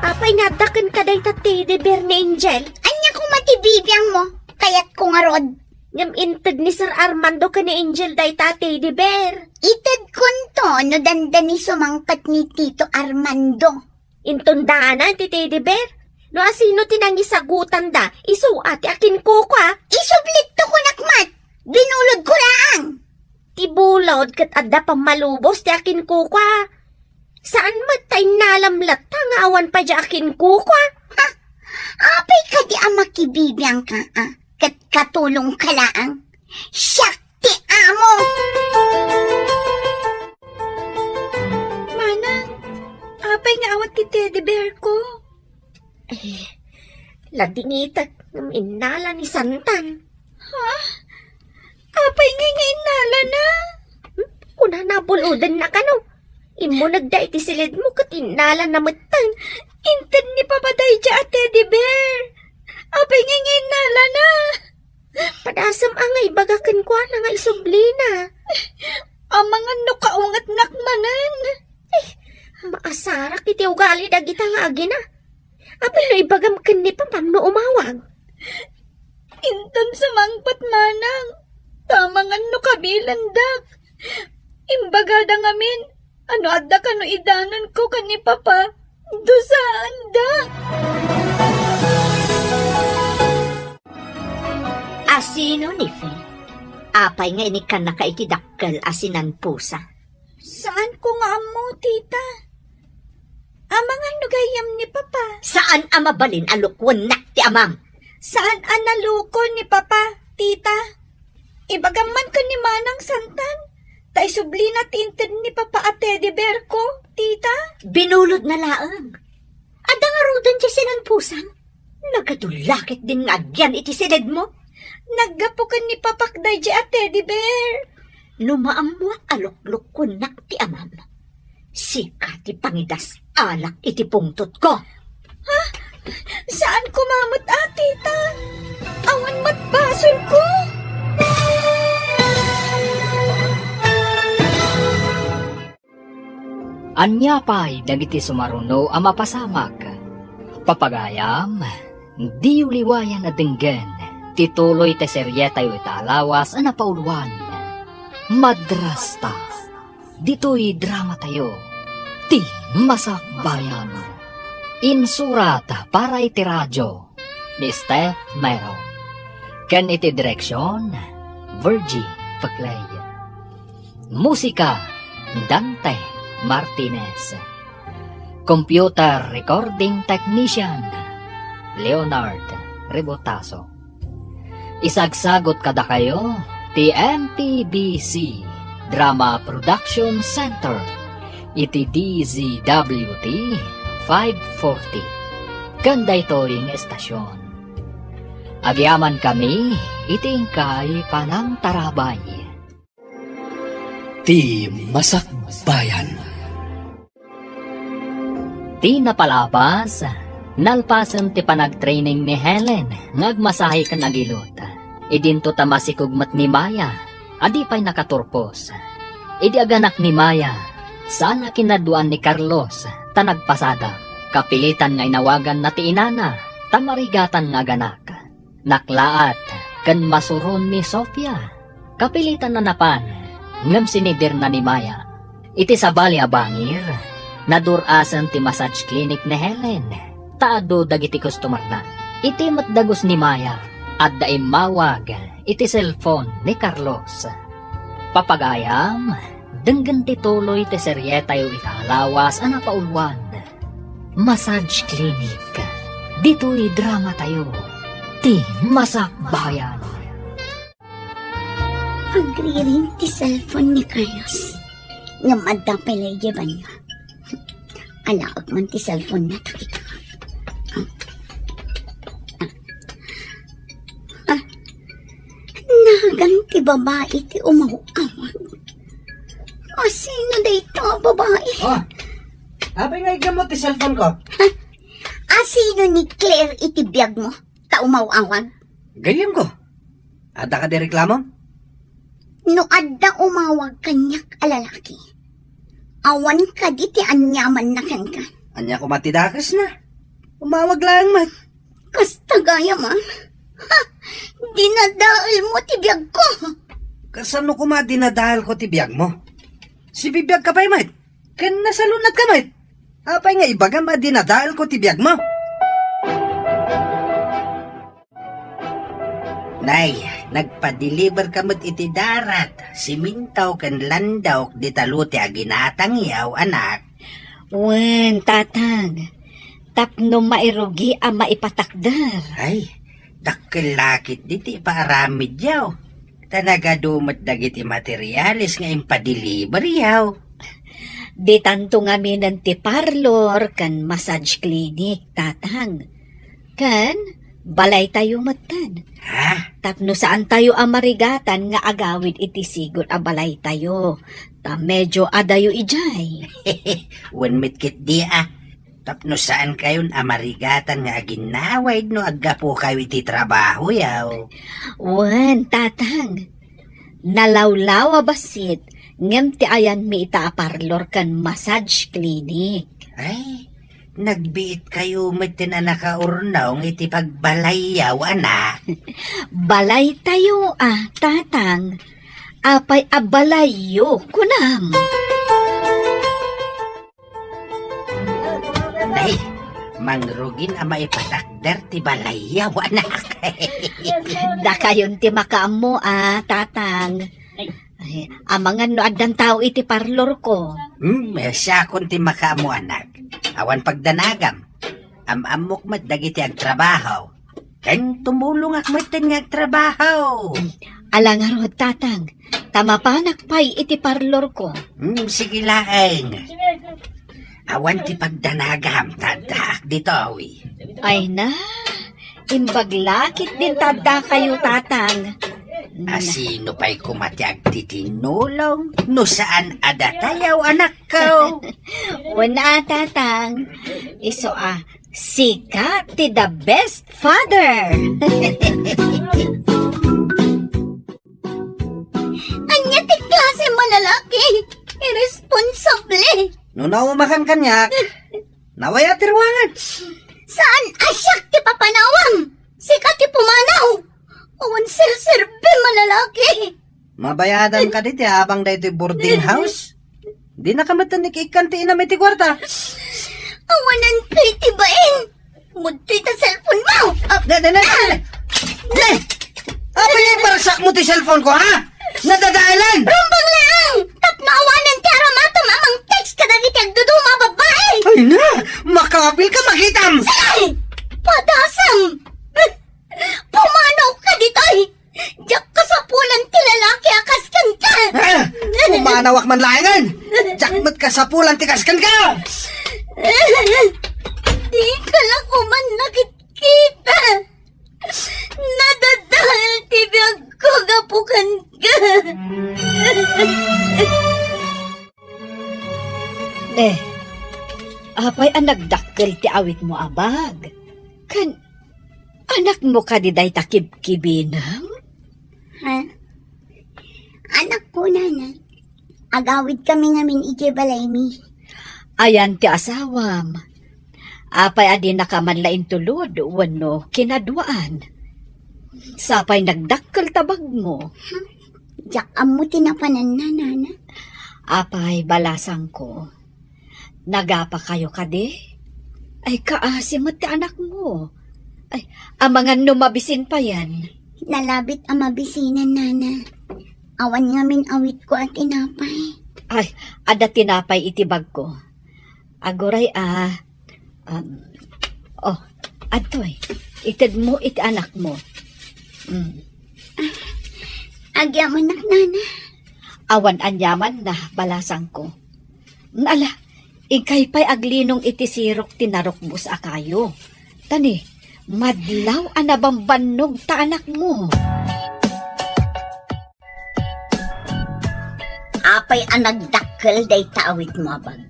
Apay nadakin ka day tati bear ni Angel. Anya kung matibibiyang mo, kayat ko nga rod. Ngam intad ni Sir Armando ka ni Angel day tati bear. Itad kunto no danda ni sumangkat ni Tito Armando. Intundaan na ti Teddy Bear. No asino tinangisagutan da, isu ati akin ko ka. Isublit to ko nakmat. Binulod ko lang. Tibulod kat adda pang malubos ti akin ko ka. Saan matay nalamlat nga awan pa di akin ko ka? Ha? Apay ka di amakibibiyang ka, kat katulong ka lang. Siyak ti amo. Apay nga awat ti Teddy Bear ko. Ladingitat ng inala ni Santan. Ha? Apay nga inala na? Kuna nabuludan na ka no. Imo nagda iti silid mo kat inala na matan. Intad ni papaday dya at Teddy Bear. Apay nga inala na. Padasam angay bagakan ko na nga isublina. Ang mga nukaungat nakmanan. Maasarak iti ugali dagita nga agina. Apil no ibagam kani pa no umawag. Intam sa mangpat manang. Tamangan no kabilandak. Imbagada ngamin. Ano adda ka no idanan ko kani papa. Dusaan da. Asino ni Fe? Apay nga inikan na kaitidakkel asinan pusa. Saan ko nga mo, tita? Amangan nugayam ni papa. Saan amabalin alukwan na ti amam? Saan analuko ni Papa, Tita? Ibagaman ka ni Manang Santan. Ta isubli na tintin ni Papa at teddy bear ko, Tita. Binulod na laang. Ada nga rudan siya sinanpusan. Nagadulakit din nga agyan iti silid mo. Naggapukan ni Papakday di at teddy bear. Lumaamuat alukluk ko nak ti amam. Sika ti pangidas alak iti pungtot ko. Ha? Saan kumamot Tita? Awan matbasol ko. Anya pa'y dagiti sumaruno ang mapasamag. Papagayam, di uliwayan na dinggen, tituloy te seryeta yu italawas ang napauluan. Madrasta, dito'y drama tayo, ti masakbayan. Insurat para iti radyo, ni Steph Mero. Ken iti direksyon, Virgie Paclay. Musika, Dante Martinez. Computer Recording Technician Leonard Rebotaso. Isagsagot kada kayo ti MPBC Drama Production Center iti DZWT 540 kanda ito'y estasyon. Agyaman kami itingkay panang tarabay. Ti Masakbayan. Ti napalabas, nalpasan ti panag-training ni Helen, ngagmasahe ka nagilot. Idinto tamasikugmat ni Maya, adi pa'y nakaturpos. Idi aganak ni Maya, sana kinaduan ni Carlos, tanagpasada. Kapilitan nga inawagan na ti inana, tamarigatan nga ganak. Naklaat, kan masuron ni Sofia. Kapilitan na napan, ngam sinidir na ni Maya. Iti sabali abangir, nadurasan ti massage clinic ni Helen. Taado dagiti customer na. Iti matdagos ni Maya at daim mawag iti cellphone ni Carlos. Papagayam, denggan ti tuloy ti seryeta yu italawas ang napauluan. Massage clinic. Dito'y drama tayo. Ti masakbayan. Pagriring ti cellphone ni Carlos. Ngamadang palayaban niya. Alaag man ti cellphone na to ito. Nagang ti babae ti umaw-awag. Sino da ito, babae? Abay nga igamot ti cellphone ko. Sino ni Claire iti biyag mo? Ta umaw-awag? Gayam ko. Ada ka di reklamo? No adda umawag kanyak alalaki. Awan ka di ti anyaman na kan ka. Anya ko matidakas na. Umawag lang mat. Kasta gaya man. Dinadaal mo ti biyag ko. Kasano ko dinadahal ko ti biyag mo? Si bibiyag ka pa'y mat. Kan nasalunat ka mat. Apay nga ibaga dinadahal ko ti biyag mo. Nay, nagpa-deliver kamot iti darat. Simintaw kan landaw di talo ti aginatang yaw, anak. Wen, tatang. Tapno mairugi ang maipatakdar. Ay, dakkelakit di ti paaramid yaw. Tanagadumot dagiti materialis nga impa-deliver yaw. Di tanto nga minan ti parlor kan massage clinic, tatang. Kan, balay tayo matan. Ha? Tapno saan tayo amarigatan nga agawid iti sigod a balay tayo. Ta medyo adayo ijay. Wen mitkit di Tapno saan kayon amarigatan nga aginaway no aggapo kayo iti trabaho yaw. Wen, tatang. Nalawlawa basit ngem ti ayan mi ita a parlor kan massage clinic. Ay, nagbiit kayo met na nakaurnaw iti pagbalayaw, anak. Balay tayo, tatang. Apay abalayo, kunam. Ay, mangrugin ang maipatakder ti balayaw, anak. Da kayon ti makaamo, tatang. Ay, amangan no addan tao iti parlor ko. Siya kon ti makaamo, anak. Awan pagdanagam. Amok mat dagiti agtrabaho. Kan tumulong ak maten nga trabaho. Alang arod, tatang. Tama pa nakpay iti parlor ko. Sige laeng. Awan ti pagdanagam, tadak dito, awi. Ay na, imbaglakit din tada kayo, tatang. Asino pa'y kumatiag ti tinulong? No saan adatayaw, anak ko? Wala, tatang. Iso sikat ti the best father. Anya ti klase malalaki. Irresponsable. No naumakan kanyak, nawaya ti ruangan. Saan asyak ti papanawang? Sikat ti pumanaw. Awan sir-serbe malalaki. Mabayadan ka diti habang dahito boarding house. Di na kamatan ni ikan ti inamit ti kwarta. Awanan kay tibain. Mudto ita cellphone mo. Apa yung barasak mo ti cellphone ko, ha? Nadadailan! Rumbang lang! Tapno awanan ti aramatom amang text kadagiti agduduma babae. Ay na! Makabil ka magitam! Say! Padasam! Pumanaw ka ditoy! Diyak ka sa pulan ti lalaki akaskan ka! Pumanawak man layangan! Jakmat ka sa pulan ti kaskan ka! Di ka lang kuman nakikita! Nadadahal ti biyag ko gapukan ka! Apay ang nagdakkel ti awit mo, abag. Anak mo ka di day takib-kibinang? Ha? Anak ko, nana. Agawid kami ngamin iti balay mi. Ayan ti asawam. Apay adi nakamanlain tulod, wano kinaduaan. Sapay nagdakkel tabag mo. Diyak amo tinapanan na, nana. Apay balasang ko. Nagapa kayo kade? Ay kaasim ti anak mo. Ay, amangan numabisin pa yan. Nalabit ang mabisinan, nana. Awan ngamin awit ko at tinapay. Ay, ada tinapay itibag ko. Agoray adoy, itid mo iti anak mo. Agyaman nak, nana. Awan anyaman na, balasang ko. Ala, ikay pa'y aglinong iti sirok tinarokbus akayo. Tani, madlaw anabambanog ta anak mo. Apay ang nagdakkel day taawit mo, abag.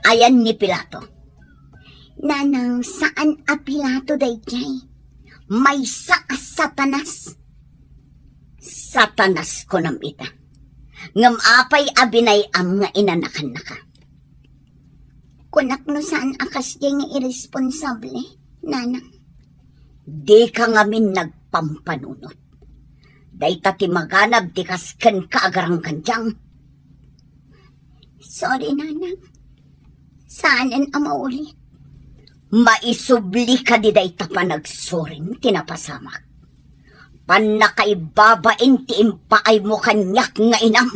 Ayan ni Pilato. Nanang saan a Pilato day jay? May Satanas. Satanas ko nam ita. Ngam apay abinay am nga inanakan na ka. Kunak no saan akas jay nga irresponsable, nanang. Di ka ngamin nagpampanunot. Day ti maganab ti kasken kaagarang kanjang. Sorry, nanang. Saanan ang maulit? Maisubli ka di day pa nagsorin tinapasamak. Panakaibabain ti impaay mo kanyak nga inam.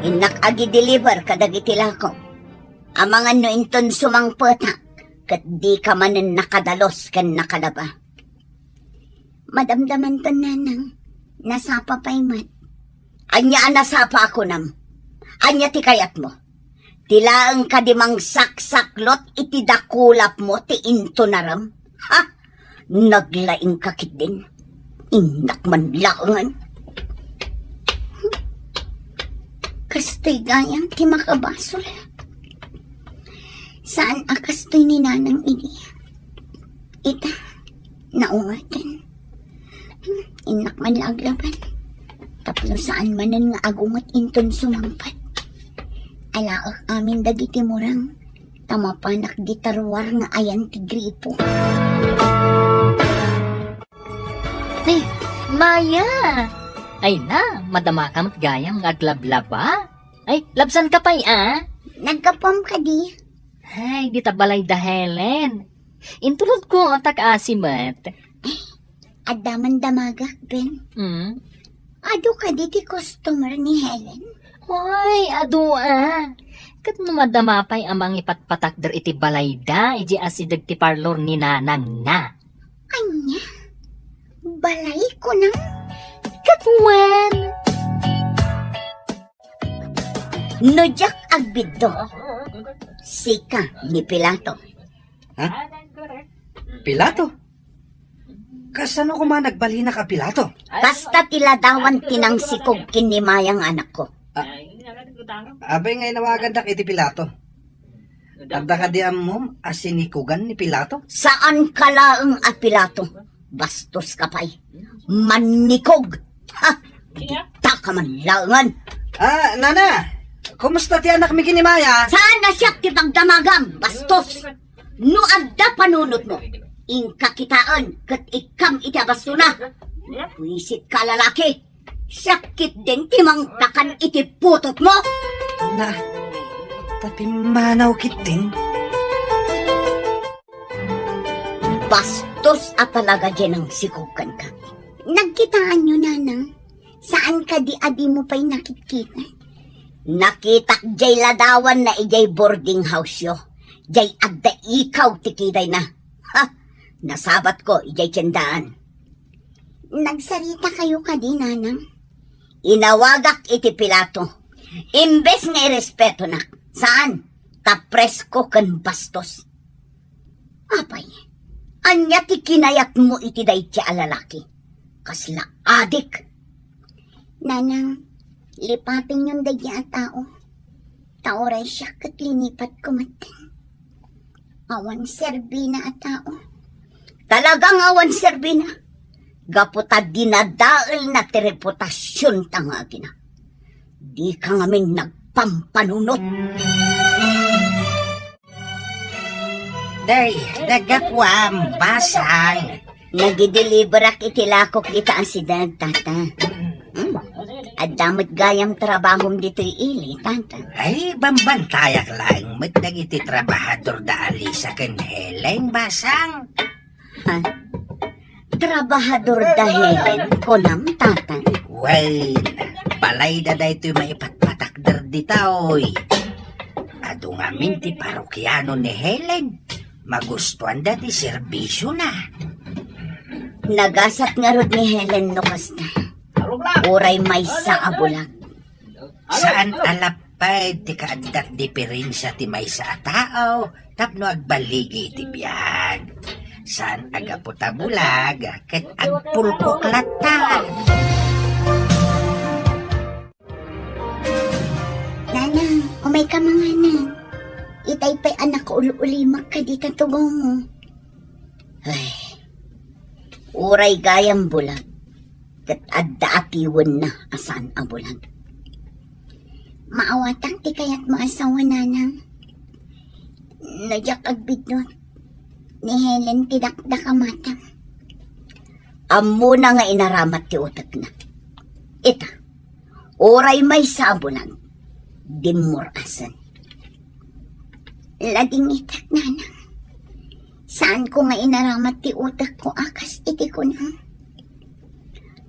Inak agi-deliver kadagiti lako. Amangan no inton sumangpetak, kat di ka manen nakadalos kan nakalaba. Madamdaman to, nanang, nasapa pa'y mat. Anya nasapa ako nam. Anya ti kayat mo. Tilaang kadimang saksaklot iti dakulap mo ti into naram. Ha? Naglaing kakit din. Inak man laangan. Kastoy gayang ti makabasol. Saan akastoy ni nanang ini? Ita, naungatan. Inak man laglaban. Tapno saan manan nga agungat inton sumampat. Alaak amin dagiti murang. Tamapanak gitarwar nga ayan ti gripo. Maya! Ay na, madama ka matgayam nga aglablaba. Ay, labsan ka pa'y Nagkapam ka di. Ay, di tabalay da Helen. Intulod ko ang tak-asimat. Adaman damagak, Ben. Ado ka di ti customer ni Helen. Hoy, ado Kat numadamapay amang ipatpatakder iti balayda, iji asidag ti parlor ni nanang na. Anya? Balay ko nang? Katwan! Nojak agbiddo. Sika ni Pilato. Ha? Pilato? Kasano ko man nagbalina ka, Pilato? Kasta tiladawan tinangsikog kinimayang anak ko. Abay ngay nawagan dak iti Pilato. Adda ka di amom asinikugan ni Pilato? Saan kalaang a Pilato? Bastos ka pa'y. Manikog! Ha? Taka man langan. Nana! Kumusta ti anak mi kinimaya? Saan na siya kipagdamagam? Bastos! No adda panunot mo. Ingkakitaan kat ikam itabasto na. Puisit ka lalaki. Sakit din timang takan iti putot mo. Na, tapi manaw kitin. Bastos at talaga dyan ang sikukan ka. Nagkitaan nyo, nanang. Saan ka di adi mo pa'y nakikita? Nakitak jay ladawan na ijay boarding house yo. Jay adda ikaw tikiday na. Ha? Nasabat ko ijay tiyandaan. Nagsarita kayo ka di, nanang. Inawagak iti Pilato. Imbes nga irespeto na. Saan? Kapresko kan bastos. Apay, anya ti kinayat mo iti day ti alalaki. Kasla adik. Nanang, lipating yung dagya tao. Taoray siya kat linipat kumatin. Awan serbina at tao. Talagang awan serbina. Gaputa dinadaal na ti reputasyon tangagi na. Di ka ngamin nagpampanunot. Day, nagakwam, basang. Nagideliverak itilakok kita ang sidag, tata. At damot gayang trabahom dito'y ili, tata. Ay, bambantayak lang. Matag iti trabahador da alisa ken Helen, basang. Ha? Trabahador da Helen, konam, tata. Well, balay da ito'y maipatpatakder ditaoy. Ado ngamin ti parokyano ni Helen. Magustuhan da ti serbisyo na. Nagasat nga rod ni Helen no kasta. Uray may sa abulag. Saan alapay ti kaaddak diferensya ti may sa tao tapno agbaligi ti biyag. Saan agaputa bulag ket agpulkok latan. Nanang, umay ka mga nan. Itay pa'y anak ko uli-ulimak ka di katugong mo. Ay, uray gayang bulag. Kat adda atiwan na asan ang bulag. Maawatang ti kayat mo asawa, nanang. Nadyak agbidot. Ni Helen tidakdak amatang. Amo na nga inaramat ti utak na. Ita, uray may sa bulag. Dimurasan. Lading itak, nanang. Saan ko nga inaramat ti utak ko akas iti ko na?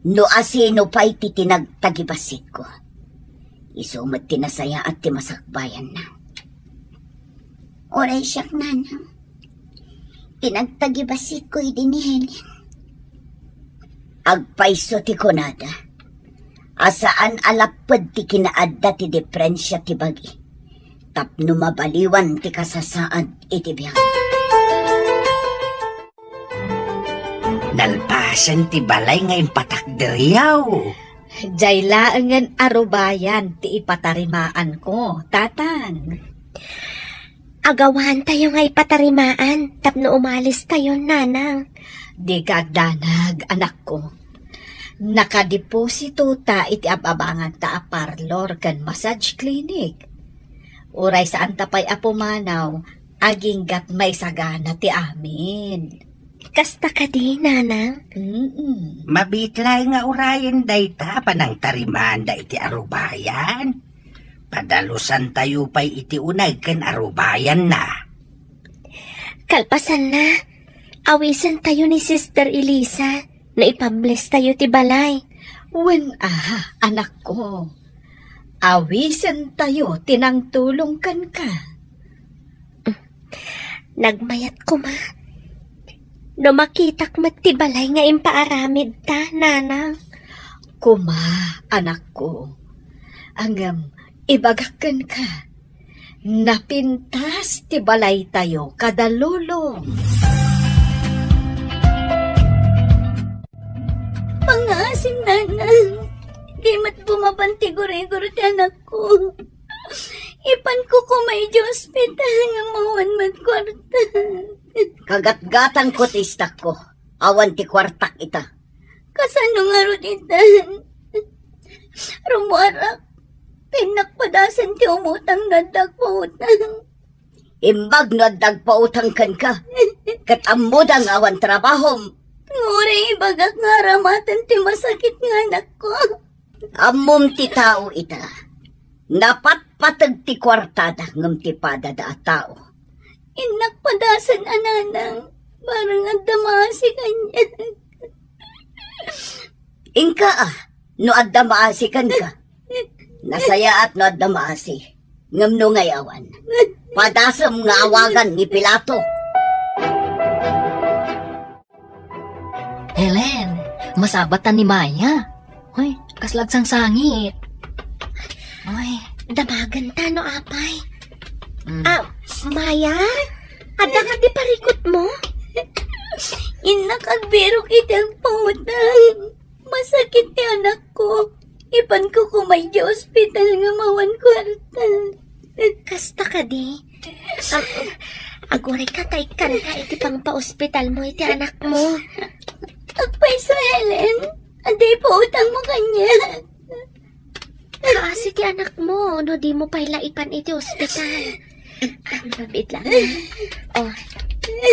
No asino pa'y titinagtagibasit ko. Isumat tinasaya at timasakbayan na. Oray siyak, nanang. Tinagtagibasit ko idin ni Helen. Agpaiso ti kunada. Asaan alapad ti kinaadda ti diferensya ti bagi. Tapno mabaliwan ti kasasaad iti biyang. Nalpasan ti balay ngayon patakderiyaw. Jay laangan arubayan ti ipatarimaan ko, tatan. Agawan tayo nga ipatarimaan, tapno umalis tayo, nanang. Di kagdanag, anak ko. Nakadeposito ta iti ababangan ta a parlor kan massage clinic. Uray saan tapay apumanaw, aginggat may sagana ti amin. Kasta ka di, nanang? Mabitlay nga urayan dayta panang tariman da iti arubayan. Padalusan tayo pa'y iti unay ken arubayan na. Kalpasan na. Awisan tayo ni Sister Elisa na ipabless tayo ti balay. Anak ko. Awisan tayo, tinangtulong kan ka. Nagmayat ko, ma. No makitak magtibalay nga impaaramid ta, nanang. Kuma, anak ko. Angam, ibagakan ka. Napintas tibalay tayo kadalulong. Pangasim, nanang. Di mat bumabanti gure-gure ti anak ko. Ipan ko kumay di ospital nga mawan mat kwarta. Kagat-gatan ko ti istak ko. Awan ti kwartak ita. Kasano nga ron itan? Rumuarak. Pinakpadasan ti umutang nadag pautang. Imbag nadag pautang kan ka. Kat amudang awan trabahom. Nguray ibagak nga ramatan ti masakit nga anak ko. Amom ti tao ita. Napatpatag ti kwartada ngam ti pada da tao. Inakpadasan ananang. Parang ang damasi kanya. Ingka no adda maasi kan ka. Nasaya at no adda maasi. Ngam no ngayawan. Padasam nga awagan ni Pilato. Helen, masabatan ni Maya. Hoy, kaslagsang sangit. Hoy, Damagan ta, no, apay. Maya? Ada ka di parikot mo? Inakagbiro kitang pautang. Masakit ti anak ko. Ipan ko kumay di ospital nga mawan kwarta. Kasta ka di. Aguray ka kay kan ka iti pang pa-ospital mo iti anak mo. Agpay sa Helen. Anday pautang mo kanya. Kasi ti anak mo, no di mo pailaipan iti ospital. Mabit lang.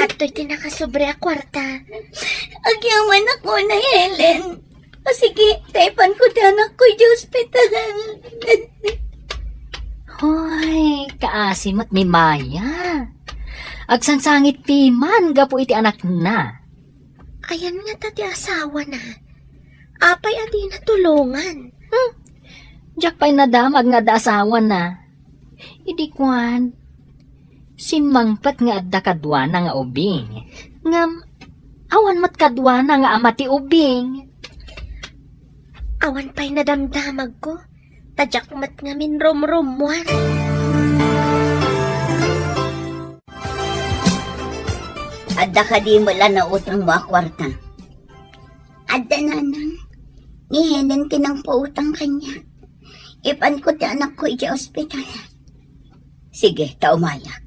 At to'y tinakasobre a kwarta. Agyaman ako na, Helen. O sige, taipan ko ti anak ko di ospital. hoy, kaasimat ni Maya. Agsansangit piman, gapo iti anak na. Ayan nga tati asawa na. Apay adi na tulungan. Diyak pa'y nadamag nga da asawa na. Idi kwan, si mangpat nga adda kadwana nga ubing. Ngam, awan mat kadwana nga amati ubing. Awan pa'y nadamdamag ko. Tadyak mat nga min rum-rumwan. Adda ka di mo lang na utang mo akwarta. Adda nanang. Ni Helen kinang pautang kanya. Ipan ko ti anak ko iti ospital. Sige, taumayak.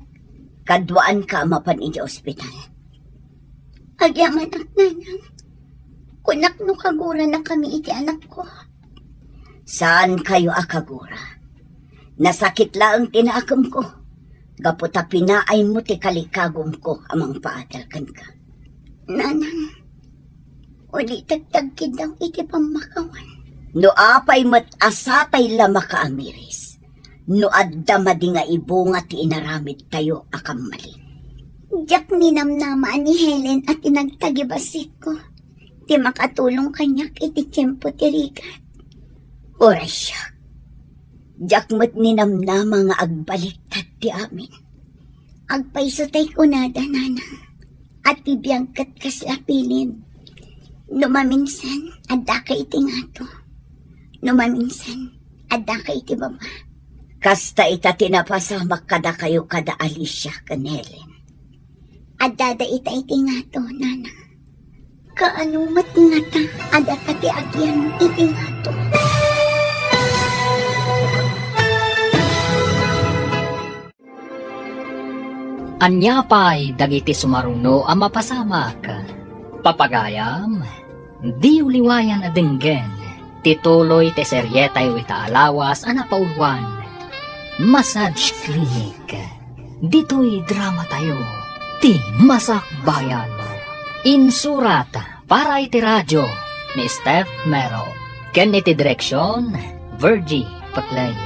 Kadwaan ka mapan iti ospital. Agyaman ak nanang. Kunak no kagura na kami iti anak ko. Saan kayo akagura? Nasakit lang tinaakam ko. Gaputa pinaay mo ti kalikagom ko amang paadalkan ka. Nanang, uli tagtagkid daw iti pamakawan. No apay mat asatay lama ka amiris. No adda madi nga ibunga ti inaramid tayo akam mali. Diyak ninamnamaan ni Helen at inagtagibasit ko. Di makatulong kanyak iti tiyempo ti rigat. Oras siya. Diyak mat ninamnama nga agbaliktad ti amin. Agpaisotay ko nada, nanang. At ibiyangkat kaslapilin. Numaminsan, adda ka iti ngato. Numaminsan, adda ka iti baba. Kasta ita tinapasamak kada kayo kada Alicia kan Helen. Adda da ita iti ngato, nanang. Kaano matngata, adda ka ti agyan iti ngato. Anyapay dagiti sumaruno ang mapasamak. Papagayam, di uliwayan adenggen. Tituloy te seryetay wita alawas anapaulwan. Massage Clinic. Dito'y drama tayo. Ti Masakbayan. Insurat para iti radyo ni Steph Mero. Ken iti direksyon, Virgie Paclay.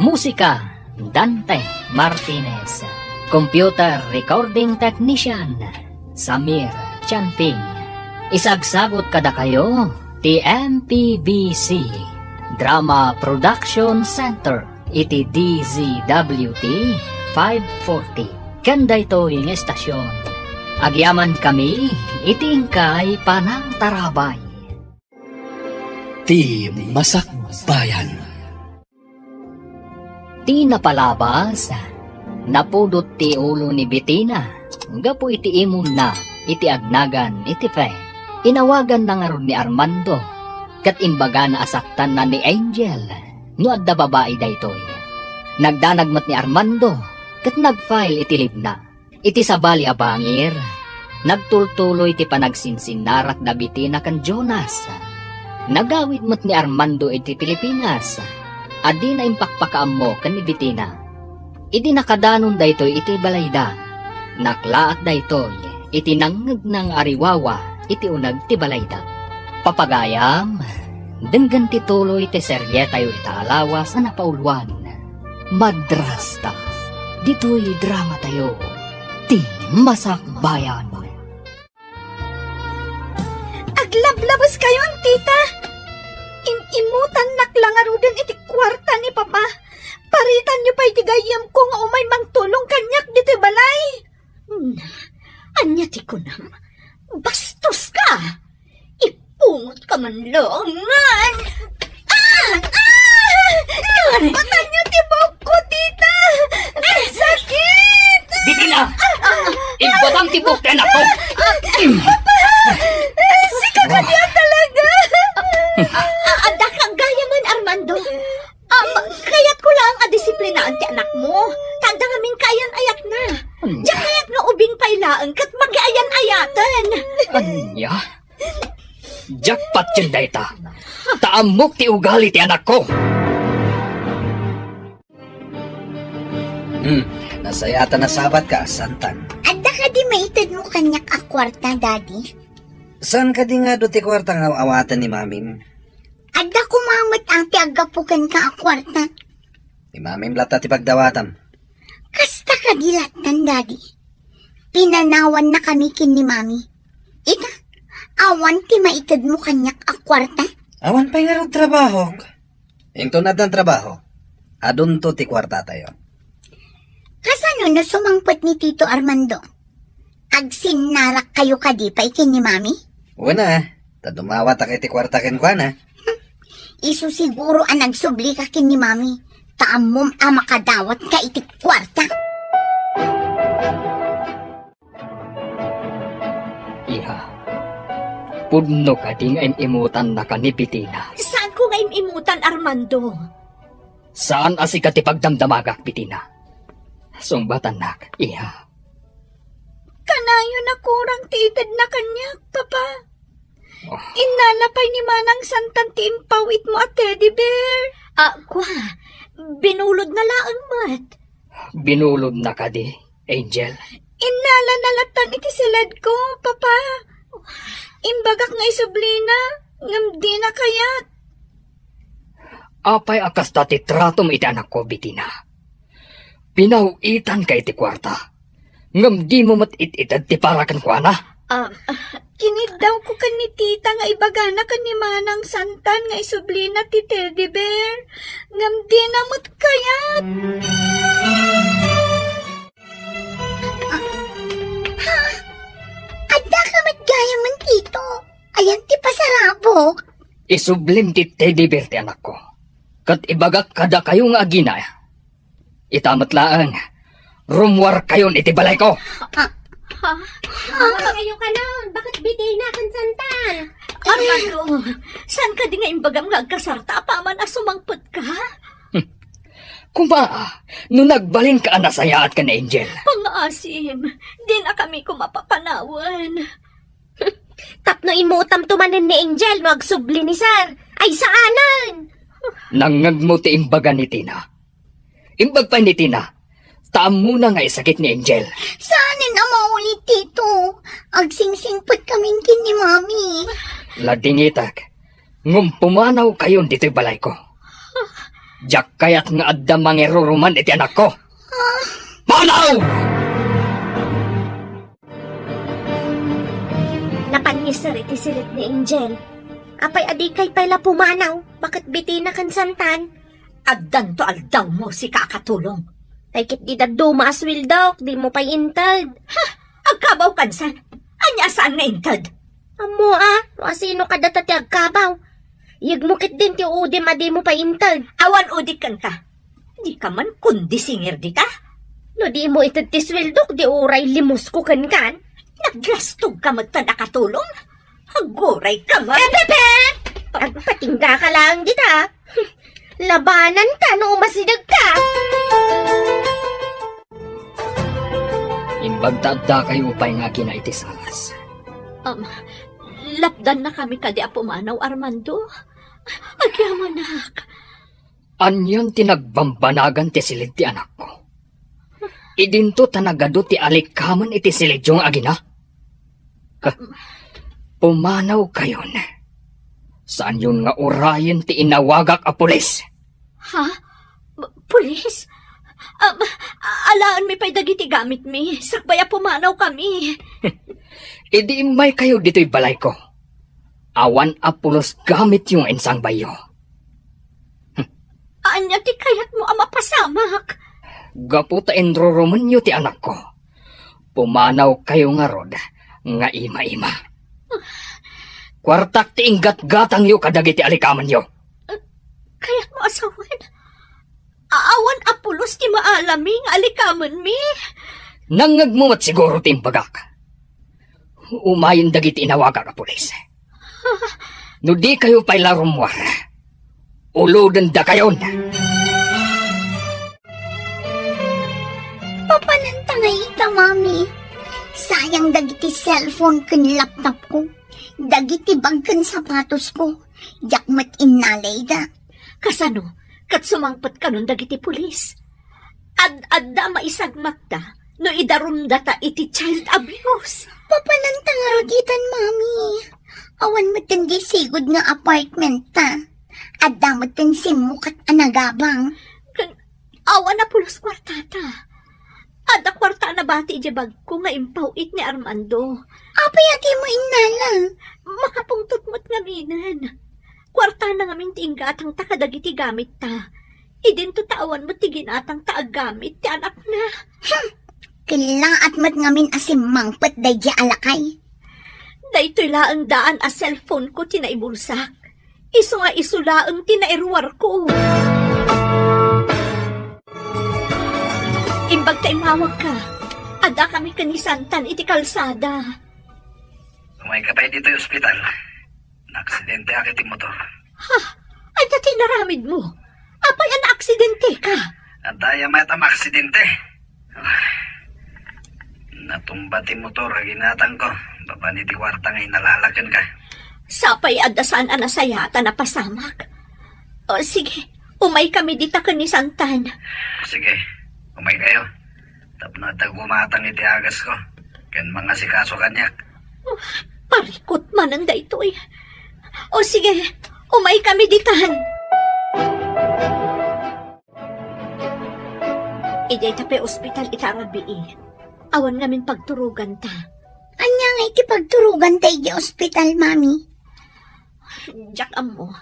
Musika, Dante Martinez. Computer Recording Technician, Samir Chanping. Isagsagot kada kayo, ti MPBC Drama Production Center iti DZWT 540. Kanda ito yung estasyon. Agyaman kami iti ingkay Panang Tarabay. Ti Masakbayan. Ti napalabas, napudot ti ulo ni Bettina. Gapo iti imon na, iti agnagan, iti fe. Inawagan na nga ron ni Armando. Kat imbaga na asaktan na ni Angel, no adda babae daytoy. Nagdanagmat ni Armando, kat nagfile iti libna. Iti sabali abangir, nagtultuloy ti panagsinsinarak na Bettina kan Jonas. Nagawid mat ni Armando iti Pilipinas, adi na impakpakaam mo kan ni Bettina. Iti nakadanon daytoy iti balayda, naklaat daytoy iti nangag ng ariwawa iti unag ti balayda. Papagayam, denggan tituloy ti serye tayo italawas na napauluan. Madrasta, dito'y drama tayo, ti Masakbayan. Aglablabas kayo ang tita. Imutan naklangaruden iti kwarta ni papa. Paritan niyo pa iti gayam ko nga umay mangtulong kanyak diti balay. Anya ti kunam, bastos ka. Pungot ka man longan. Batan niyo tibok ko, tita. Ang sakit. Bettina! Ibutang tibok na ako! Papa! Sika ka niya talaga. Ada kang gaya man, Armando. Kaya't ko lang adisiplinaan ti anak mo. Tanda ngamin kayan ayat na. Diyan kaya't nga ubing pailaan kat mag-ayan-ayatan. Anya? Jackpot yun dayta. Taamok ti ugali ti anak ko. Nasayata na sabat ka, Santan. Adda ka di maitid mo kanyak a kwarta, Daddy? Saan ka di nga do ti kwarta nga awatan ni Mamim? Adda kumamat ang ti agapukan ka a kwarta. Ni Mamim lata ti pagdawatam. Kasta ka dilatan, Daddy. Pinanawan na kami kin ni Mami. Ita, awan ti maitid mo kanyak a kwarta? Awan pa nga rin trabaho. Into na dan trabaho. Adun to ti kwarta tayo. Kasano na sumangpot ni Tito Armando? Agsinnarak kayo kadipay kin ni Mami? Una, tadumawat ka ti kwarta kin kwa na. Isu siguro ang nagsubli ka kin ni Mami. Taamom makadawat ka iti kwarta. Iha, pudno ka ding imutan na ka ni Bettina. Saan ko nga imutan, Armando? Saan asi ka ti pagdamdamagak, Bettina? Sumbatan nak, iha. Kanayo na kurang titid na kanyak, Papa. Inalapay ni Manang Santan ti impawit mo at teddy bear. Kwa, binulod na laang mat. Binulod na ka di, Angel. Inalanalatan iti silad ko, Papa. Imbagak nga isublina, ngam di na kayat. Apay akas dati tratom iti anak ko, Bettina. Pinawitan ka iti kwarta. Ngam di mo mat-it-itad ti parakan ko, ana? Kinidaw ko kan ni tita nga ibagana kan ni Manang Santan nga isublina ti teddy bear. Ngam di na mat kayat. Adda ka matgaya man, Tito. Ayan ti pasarabok. Isublim ti teddy bear ti anak ko. Kat ibagak kada kayo nga agina. Itamat laang, rumwar kayon iti balay ko. Kayo ka nun. Bakit Bettina kan Santan? Armando, saan ka di nga imbagam nga agkasarta pa man asumangpot ka? Kuma, nung nagbalin ka nasayaat ka na Angel. Pangaasim, di na kami kumapapanawan. Tapno imutam tumanin ni Angel, wag subli ni Sar. Ay saanan? Nangagmo ti imbaga ni Tina. Imbag pa ni Tina, taam muna nga isakit ni Angel. Saanin na maulit, Tito? Agsingsingpot kaming kin ni Mami. Ladingitak, ngumpumanaw kayon dito'y balay ko. Diyak kaya't nga adda mangiruruman iti anak ko. Manaw! Napangisar iti silit ni Angel. Apay adi kay pala pumanaw, bakit bitina kan santan? Addan to aldaw mo si kakatulong. Taykit di daddo maaswil daw, di mo pa'y intad. Agkabaw kansan, anya saan nga intad? Amo asino ka data ti agkabaw. Yagmukit din ti udim adi mo pa'y intad. Awan udik kan ka. Di ka man kundi singir di ka. No di mo itad ti swildok, di uray limos ko kan. Naglastog ka magtanakatulong? Aguray ka man. Pepe! Agpatingga ka lang dita. Labanan ka no umasidag ka. Imbagtadda kayo upay nga kinaitisalas. Lapdan na kami kadi apumanaw, Armando. Agyaman. Anyan tinagbambanagan ti silid ti anak ko. Idinto tanagado ti alikaman iti silid yung agina. Pumanaw kayon. Saan yun nga urayan ti inawagak a pulis? Ha? Pulis? Alaan mi pa'y dagiti gamit mi. Sakbaya pumanaw kami. Idi may kayo dito'y balay ko. Awan a pulos gamit yung insang bayo. Anya ti kayat mo ama pasamak? Gaputa enroroman nyo ti anak ko. Pumanaw kayo nga rod, nga ima-ima. Kwartak ti inggat-gatang yo kadagiti alikaman yo. Kayat mo asawan? Aawan apulos ti maalaming alikaman mi? Nangagmumat siguro ti imbagak. Umayin dagiti inawaga ka pulis. No di kayo pa'y larumwar. Ulodan da kayon. Papanantangay ka, Mami. Sayang dagiti cellphone kan laptop ko. Dagiti bag kan sapatos ko. Yakmat innalay da. Kasano? Kat sumangpat ka nun dagiti pulis. Ad-adda maisagmak da. No idarum data iti child abuse. Papanantang arugitan, Mami. Awan mo tindi sigod nga apartment ta. At damot ten simukat anagabang. Awan na pulos kwartata. Ada kwarta na bati ijabag ko nga impawit ni Armando. Apay ati mo inala. Makapungtot mo't nga minan. Kwarta na nga mintinggatang takadagiti gamit ta. Idin to tawan mo tiginatang taaggamit ti anak na. Kilaat mo't ngamin asimangpat day di alakay. Daytoy laang daan a cellphone ko tinaibulsak. Iso nga isulaang tinairwar ko. Imbag ta imawag ka. Ada kami kanisantan iti kalsada. Umay ka pa dito yung ospital. Naaksidente akit yung motor. Ha? Ay dati naramid mo. Apay ang aksidente ka. Antaya mayat ang aksidente. Natumba ti motor, ginatang ko. Baba ni ti kwarta ngay nalalagan ka. Sapay adasan anasayata na pasamak. O sige, umay kami dita kanisantan. Sige, umay kayo. Tapno tagumatang iti agas ko. Ken mga sikaso kanyak. Parikot man ang daytoy. O sige, umay kami ditan. Ijay tape ospital itarabii. Awan ngamin pagturugan ta. Anya nga iti pagturugan tayo di ospital, Mami? Jack amo,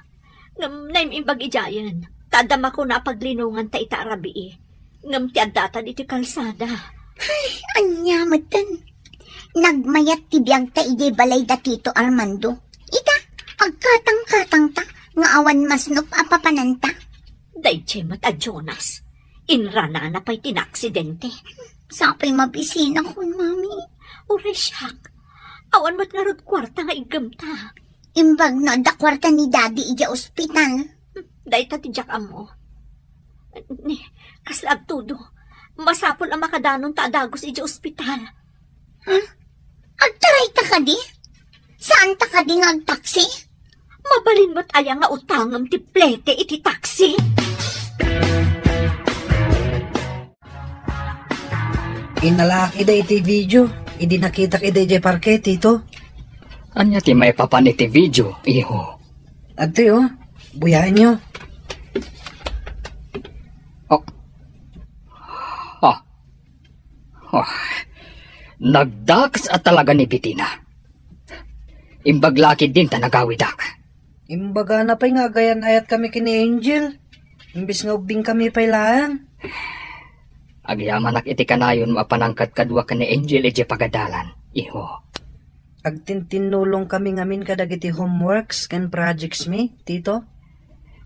ngam naim imbag ijayan. Tadama ko na paglinungan ta itarabii. Ngam ti adata iti kalsada. Ay, anya matan. Nagmayat ti biyag ta ijay balay da Tito Armando. Ita, agkatang-katang ta, nga awan masnop apapananta. Dayjay mat a Jonas. Inrana na pa'y tinaksidente. Sapay mabisina ko, Mami. Uray siyak. Awan mat nga rod kwarta nga igamta. Imbag no, da kwarta ni Daddy ija ospital. Day ta ti Jack amo. Ni, kaslag tudo. Masapol ang makadanon ta adagos ija ospital. Ha? Agtaray ta ka di? Saan ta ka di nagtaksi? Mabalin mo't aya nga utangam ti plete iti taksi. Inalaki da iti video. Idi nakita ka iti parket ito. Anya ti may papan iti video, iho. Ate buyahan nyo. Nagdakas at talaga ni Bitina. Imbaglakid din ta nagawidak. Imbaga na pa'y nga gayan ayat kami kini Angel. Imbis nga ubing kami pa'y laan. Agyamanak iti kanayon mapanangkat kadwa ka ni Angel iti pagadalan. Iho. Agtintinulong kami ngamin kadagiti homeworks kan projects mi, tito.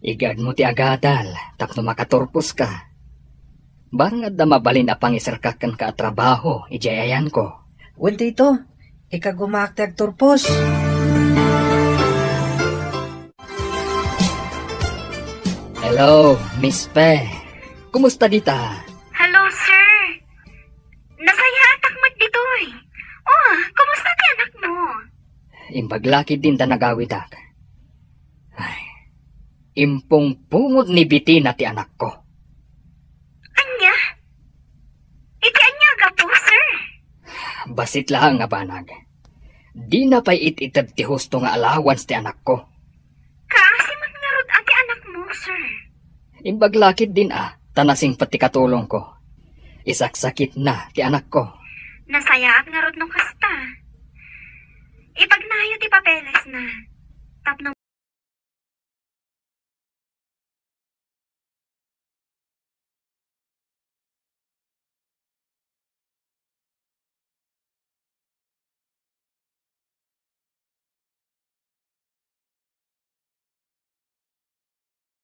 Igad mo ti agadal, tapno makaturpos ka. Barangad na mabalin apang isarkakan ka at trabaho, ijayayan ko. Wen tito, ikagumakti agturpos. Hello, Miss Pe. Kumusta dita? Hello, sir. Nasaya atak mat ditoy. Oh, kumusta ti anak mo? Imbaglaki din ta nagawitak. Ay, impong pungod ni Bitina ti anak ko. Anya? Iti anya ga po, sir? Basit lang nga banag. Di na pa'y ititad ti husto nga allowance ti anak ko. Kaasimat nga rod ati anak mo, sir. Imbaglakid din tanasing pati katulong ko. Isaksakit na ti anak ko. Nasayaat nga rod no kasta. Ipagnayo ti papeles na.